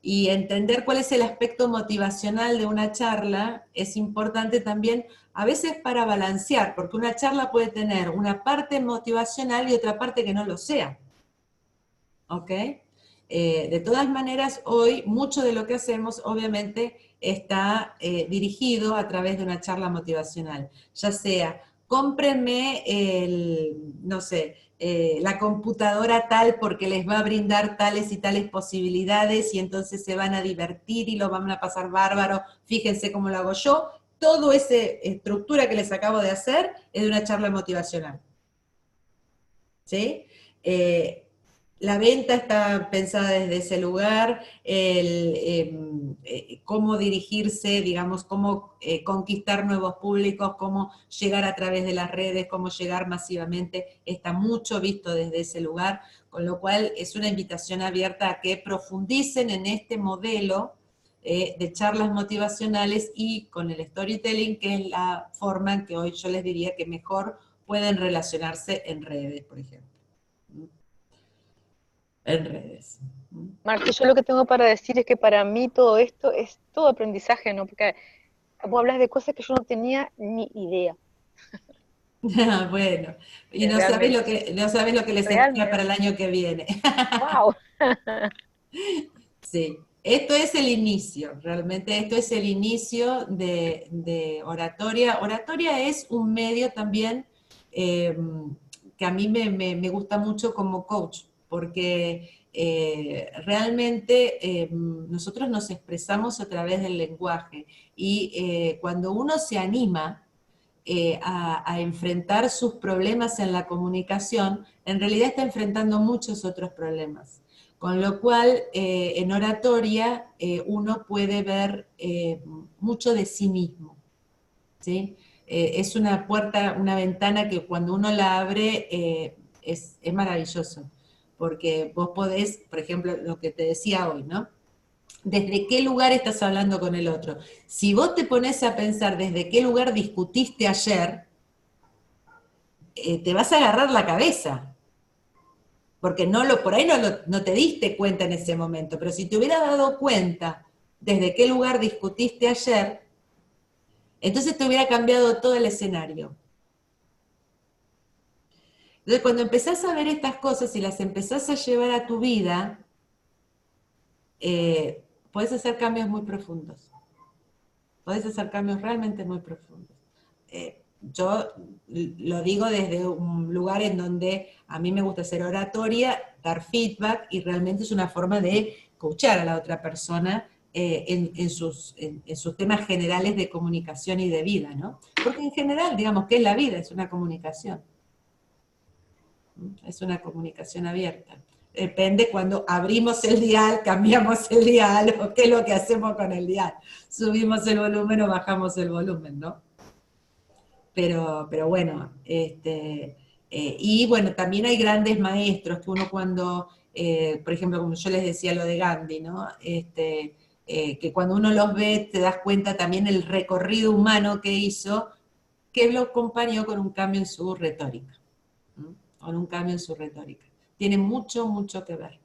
Y entender cuál es el aspecto motivacional de una charla es importante también, a veces para balancear, porque una charla puede tener una parte motivacional y otra parte que no lo sea. ¿Ok? De todas maneras, hoy mucho de lo que hacemos obviamente está dirigido a través de una charla motivacional, ya sea cómprenme no sé, la computadora tal porque les va a brindar tales y tales posibilidades y entonces se van a divertir y lo van a pasar bárbaro, fíjense cómo lo hago yo. Toda esa estructura que les acabo de hacer es de una charla motivacional. ¿Sí? La venta está pensada desde ese lugar, cómo dirigirse, digamos, cómo conquistar nuevos públicos, cómo llegar a través de las redes, cómo llegar masivamente, está mucho visto desde ese lugar, con lo cual es una invitación abierta a que profundicen en este modelo de charlas motivacionales y con el storytelling, que es la forma en que hoy yo les diría que mejor pueden relacionarse en redes, por ejemplo. En redes. Marta, yo lo que tengo para decir es que para mí todo esto es todo aprendizaje, ¿no? Porque vos hablas de cosas que yo no tenía ni idea. Bueno, y no sabés lo que les espera para el año que viene. ¡Wow! Sí, esto es el inicio, realmente esto es el inicio de oratoria. Oratoria es un medio también que a mí me gusta mucho como coach, porque realmente nosotros nos expresamos a través del lenguaje y cuando uno se anima a enfrentar sus problemas en la comunicación, en realidad está enfrentando muchos otros problemas. Con lo cual, en oratoria uno puede ver mucho de sí mismo, ¿sí? Es una puerta, una ventana que cuando uno la abre es maravilloso, porque vos podés, por ejemplo, lo que te decía hoy, ¿no? ¿Desde qué lugar estás hablando con el otro? Si vos te pones a pensar desde qué lugar discutiste ayer, te vas a agarrar la cabeza, porque por ahí no te diste cuenta en ese momento, pero si te hubieras dado cuenta desde qué lugar discutiste ayer, entonces te hubiera cambiado todo el escenario. Entonces, cuando empezás a ver estas cosas y las empezás a llevar a tu vida, podés hacer cambios muy profundos. Podés hacer cambios realmente muy profundos. Yo lo digo desde un lugar en donde a mí me gusta hacer oratoria, dar feedback, y realmente es una forma de coachar a la otra persona en sus temas generales de comunicación y de vida, ¿no? Porque en general, digamos, ¿qué es la vida? Es una comunicación. Es una comunicación abierta. Depende cuando abrimos el dial, cambiamos el dial, o qué es lo que hacemos con el dial. Subimos el volumen o bajamos el volumen, ¿no? Pero bueno, y bueno, también hay grandes maestros que uno cuando, por ejemplo, como yo les decía lo de Gandhi, ¿no? Que cuando uno los ve te das cuenta también el recorrido humano que hizo, que lo acompañó con un cambio en su retórica. Con un cambio en su retórica. Tiene mucho, mucho que ver,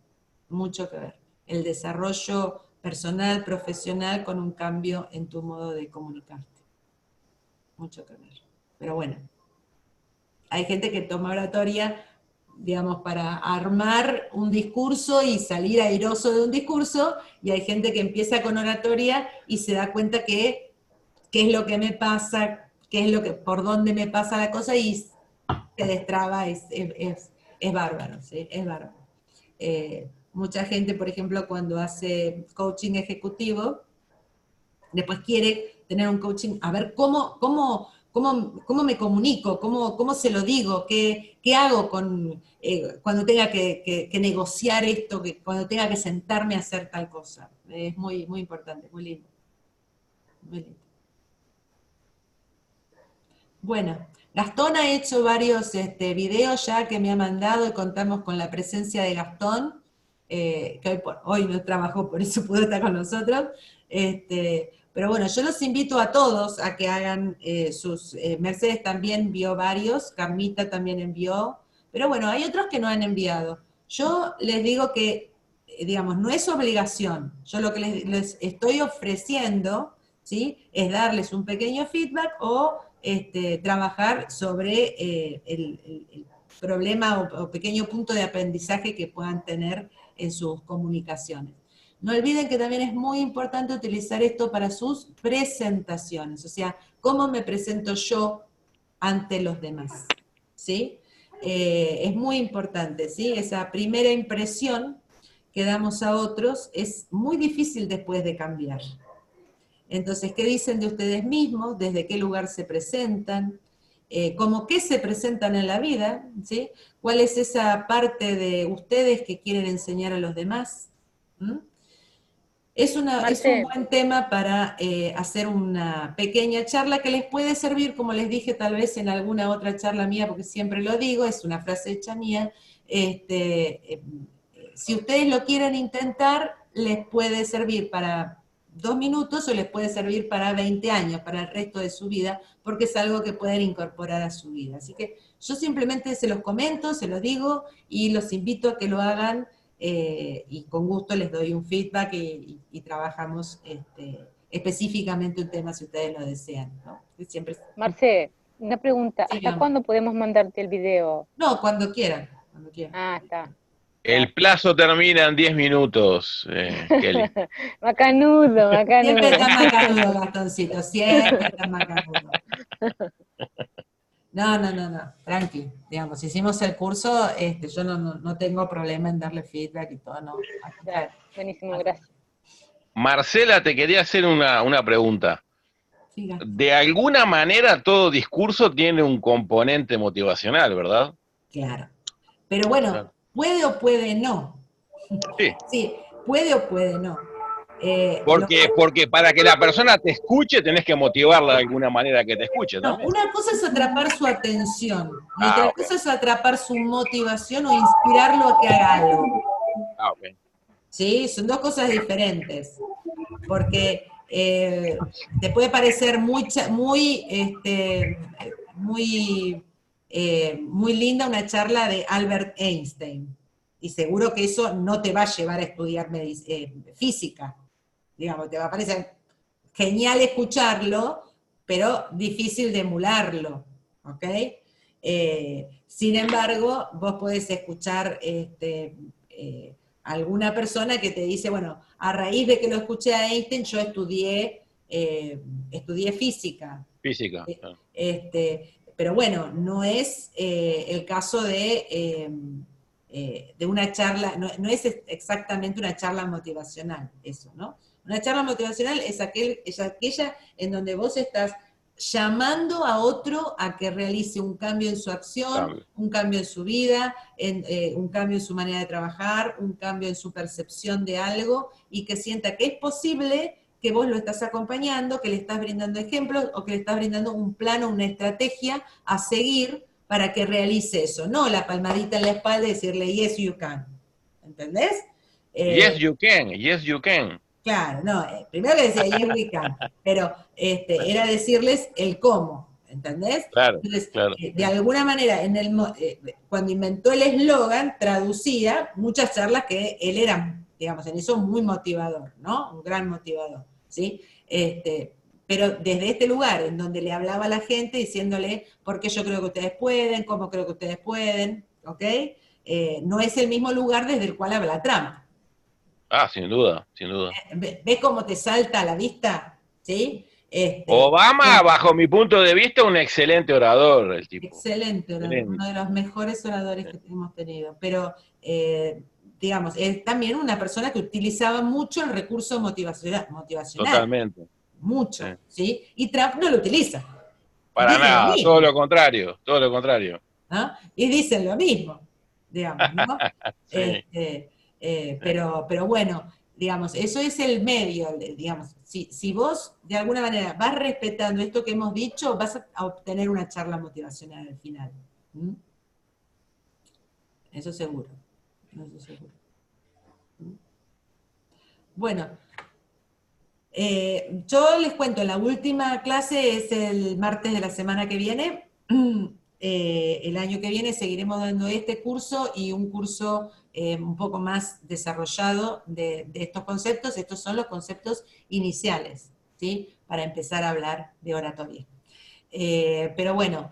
mucho que ver. El desarrollo personal, profesional, con un cambio en tu modo de comunicarte. Mucho que ver. Pero bueno, hay gente que toma oratoria, digamos, para armar un discurso y salir airoso de un discurso, y hay gente que empieza con oratoria y se da cuenta que qué es lo que me pasa, por dónde me pasa la cosa, y se destraba, es bárbaro, ¿sí? Es bárbaro. Mucha gente, por ejemplo, cuando hace coaching ejecutivo, después quiere tener un coaching, a ver cómo me comunico, cómo se lo digo, qué hago cuando tenga que negociar esto, cuando tenga que sentarme a hacer tal cosa. Es muy, muy importante, muy lindo. Muy lindo. Bueno, Gastón ha hecho varios videos ya que me ha mandado, y contamos con la presencia de Gastón, que hoy no trabajó, por eso pudo estar con nosotros, Pero bueno, yo los invito a todos a que hagan Mercedes también vio varios, Carmita también envió, pero bueno, hay otros que no han enviado. Yo les digo que, digamos, no es obligación. Yo lo que les estoy ofreciendo, ¿sí?, es darles un pequeño feedback o trabajar sobre el problema o pequeño punto de aprendizaje que puedan tener en sus comunicaciones. No olviden que también es muy importante utilizar esto para sus presentaciones, o sea, cómo me presento yo ante los demás, ¿sí? Es muy importante, ¿sí? Esa primera impresión que damos a otros es muy difícil después de cambiar. Entonces, ¿qué dicen de ustedes mismos? ¿Desde qué lugar se presentan? ¿Cómo qué se presentan en la vida? ¿Sí? ¿Cuál es esa parte de ustedes que quieren enseñar a los demás? ¿Mm? Es un buen tema para hacer una pequeña charla que les puede servir, como les dije tal vez en alguna otra charla mía, porque siempre lo digo, es una frase hecha mía. Si ustedes lo quieren intentar, les puede servir para 2 minutos o les puede servir para 20 años, para el resto de su vida, porque es algo que pueden incorporar a su vida. Así que yo simplemente se los comento, se los digo y los invito a que lo hagan. Y con gusto les doy un feedback y trabajamos específicamente un tema si ustedes lo desean, ¿no? Siempre... Marce, una pregunta, Sí, ¿hasta cuándo podemos mandarte el video? No, cuando quieran, cuando quieran. Ah, está. El plazo termina en 10 minutos, Kelly. Macanudo, macanudo. Siempre está macanudo, Gastoncito, siempre está macanudo. No, tranqui, digamos, hicimos el curso, yo no tengo problema en darle feedback y todo, no. Dale, buenísimo, gracias. Marcela, te quería hacer una pregunta. Sí, de alguna manera todo discurso tiene un componente motivacional, ¿verdad? Claro. Pero bueno, claro. Puede o puede no. Sí. Sí, puede o puede no. Porque para que la persona te escuche tenés que motivarla de alguna manera que te escuche también. Una cosa es atrapar su atención y otra cosa es atrapar su motivación o inspirarlo a que haga algo. Sí, son dos cosas diferentes. Porque te puede parecer muy linda una charla de Albert Einstein. Y seguro que eso no te va a llevar a estudiar física. Digamos, te va a parecer genial escucharlo, pero difícil de emularlo, ¿ok? Sin embargo, vos podés escuchar alguna persona que te dice, bueno, a raíz de que lo escuché a Einstein, yo estudié física. Física. Pero bueno, no es el caso de una charla, no es exactamente una charla motivacional, eso, ¿no? Una charla motivacional es aquella en donde vos estás llamando a otro a que realice un cambio en su acción, un cambio en su vida, un cambio en su manera de trabajar, un cambio en su percepción de algo, y que sienta que es posible, que vos lo estás acompañando, que le estás brindando ejemplos, o que le estás brindando un plano, una estrategia a seguir para que realice eso. No la palmadita en la espalda y decirle, yes, you can. ¿Entendés? Yes, you can, yes, you can. Claro, no, primero que decía yes we can, pero era decirles el cómo, ¿entendés? Claro, entonces, claro. De alguna manera, cuando inventó el eslogan, traducía muchas charlas que él era, digamos, en eso muy motivador, ¿no? Un gran motivador, ¿sí? Pero desde este lugar, en donde le hablaba a la gente, diciéndole por qué yo creo que ustedes pueden, cómo creo que ustedes pueden, ¿ok? No es el mismo lugar desde el cual habla Trump. Ah, sin duda, sin duda. ¿Ves cómo te salta a la vista? ¿Sí? Obama, bajo mi punto de vista, un excelente orador, el tipo. Excelente orador, uno de los mejores oradores que hemos tenido. Pero, digamos, es también una persona que utilizaba mucho el recurso motivacional. Totalmente. Mucho, ¿sí? Y Trump no lo utiliza. Para nada, todo lo contrario, todo lo contrario. ¿No? Y dicen lo mismo, digamos, ¿no? Sí. Pero bueno, digamos, eso es el medio, digamos, si vos de alguna manera vas respetando esto que hemos dicho, vas a obtener una charla motivacional al final. ¿Mm? Eso seguro, eso seguro. ¿Mm? Bueno, Yo les cuento, la última clase es el martes de la semana que viene. El año que viene seguiremos dando este curso y un curso un poco más desarrollado de estos conceptos. Estos son los conceptos iniciales, ¿sí? Para empezar a hablar de oratoria. Pero bueno,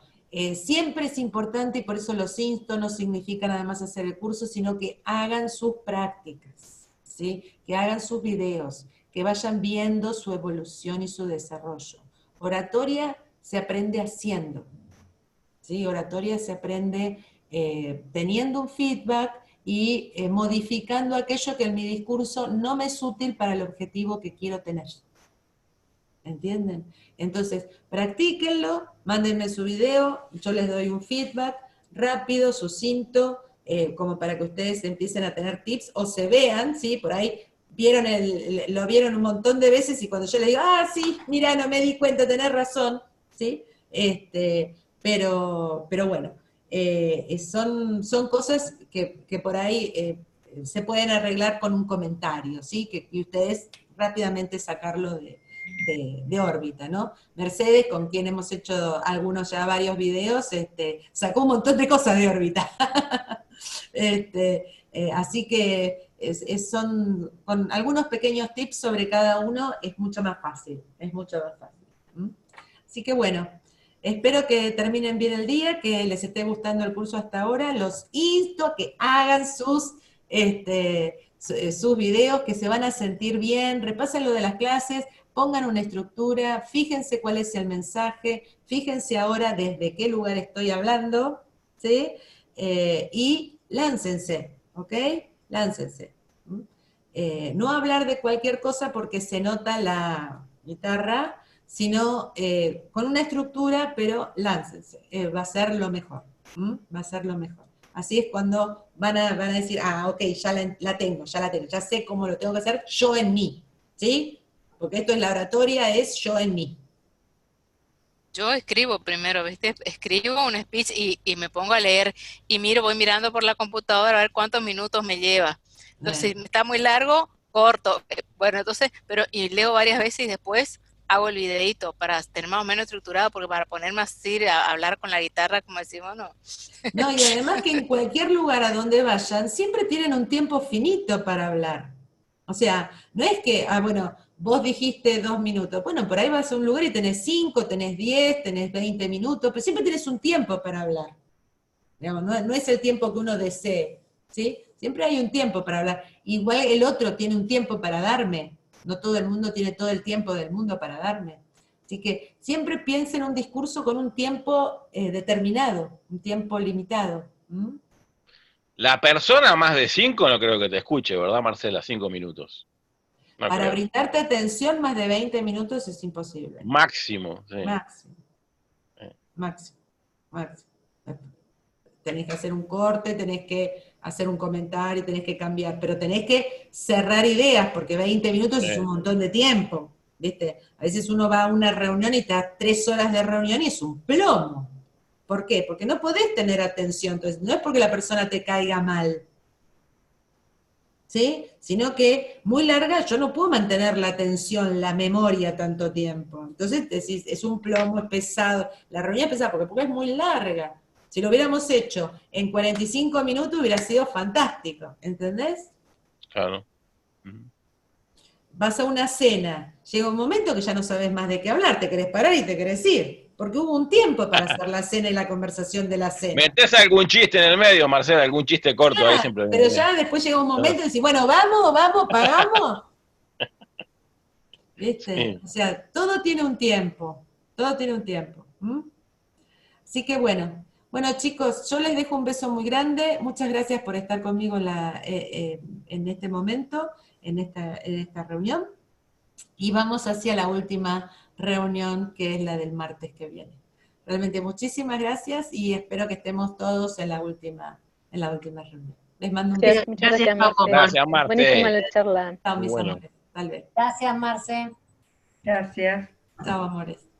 siempre es importante, y por eso los insto, no significa nada más hacer el curso, sino que hagan sus prácticas, ¿sí? Que hagan sus videos, que vayan viendo su evolución y su desarrollo. Oratoria se aprende haciendo, ¿sí? Oratoria se aprende teniendo un feedback y modificando aquello que en mi discurso no me es útil para el objetivo que quiero tener. ¿Entienden? Entonces, practíquenlo, mándenme su video, yo les doy un feedback rápido, sucinto, como para que ustedes empiecen a tener tips o se vean, ¿sí? Por ahí lo vieron un montón de veces y cuando yo les digo, sí, mira, no me di cuenta, tenés razón, ¿sí? Pero bueno, son cosas que por ahí se pueden arreglar con un comentario, ¿sí? Y ustedes rápidamente sacarlo de órbita, ¿no? Mercedes, con quien hemos hecho algunos ya varios videos, sacó un montón de cosas de órbita. Así que son, con algunos pequeños tips sobre cada uno, es mucho más fácil, es mucho más fácil. Así que bueno, espero que terminen bien el día, que les esté gustando el curso hasta ahora, los insto a que hagan sus videos, que se van a sentir bien, repasen lo de las clases, pongan una estructura, fíjense cuál es el mensaje, fíjense ahora desde qué lugar estoy hablando, ¿sí? Y láncense, ¿ok? Láncense. No hablar de cualquier cosa porque se nota la guitarra, sino con una estructura, pero láncense, va a ser lo mejor, va a ser lo mejor. Así es cuando van a decir, ok, ya la tengo, ya sé cómo lo tengo que hacer yo en mí, ¿sí? Porque esto es la oratoria, es yo en mí. Yo escribo primero, ¿viste? Escribo un speech y me pongo a leer y voy mirando por la computadora a ver cuántos minutos me lleva. Entonces, si está muy largo, corto. Bueno, entonces, y leo varias veces y después hago el videito para tener más o menos estructurado, porque para ponerme así a hablar con la guitarra, como decimos, no. No, y además que en cualquier lugar a donde vayan, siempre tienen un tiempo finito para hablar. O sea, no es que, bueno, vos dijiste 2 minutos. Bueno, por ahí vas a un lugar y tenés 5, tenés 10, tenés 20 minutos, pero siempre tienes un tiempo para hablar. Digamos, no es el tiempo que uno desee, ¿sí? Siempre hay un tiempo para hablar. Igual el otro tiene un tiempo para darme. No todo el mundo tiene todo el tiempo del mundo para darme. Así que siempre piensa en un discurso con un tiempo determinado, un tiempo limitado. La persona más de 5 no creo que te escuche, ¿verdad, Marcela? 5 minutos. No Para creo. brindarte atención, más de 20 minutos es imposible. Máximo, sí. Máximo. Tenés que hacer un corte, tenés que hacer un comentario, tenés que cambiar, pero tenés que cerrar ideas, porque 20 minutos es un montón de tiempo, ¿viste? A veces uno va a una reunión y está 3 horas de reunión y es un plomo. ¿Por qué? Porque no podés tener atención, entonces no es porque la persona te caiga mal, ¿sí? Sino que muy larga, yo no puedo mantener la atención, la memoria tanto tiempo. Entonces decís, es un plomo, es pesado, la reunión es pesada porque es muy larga. Si lo hubiéramos hecho en 45 minutos hubiera sido fantástico, ¿entendés? Claro. Vas a una cena, llega un momento que ya no sabes más de qué hablar, te querés parar y te querés ir, porque hubo un tiempo para hacer la cena y la conversación de la cena. Metés algún chiste en el medio, Marcela, algún chiste corto ahí siempre. Pero ya después llega un momento y decís, bueno, vamos, pagamos. ¿Viste? Sí. O sea, todo tiene un tiempo, todo tiene un tiempo. Así que bueno, chicos, yo les dejo un beso muy grande, muchas gracias por estar conmigo en este momento, en esta reunión, y vamos hacia la última reunión, que es la del martes que viene. Realmente muchísimas gracias y espero que estemos todos en la última reunión. Les mando un beso. Muchas gracias, Marce. Gracias, Marce. Buenísima la charla. Chao, mis amores. Tal vez. Gracias, Marce. Gracias. Chao, amores.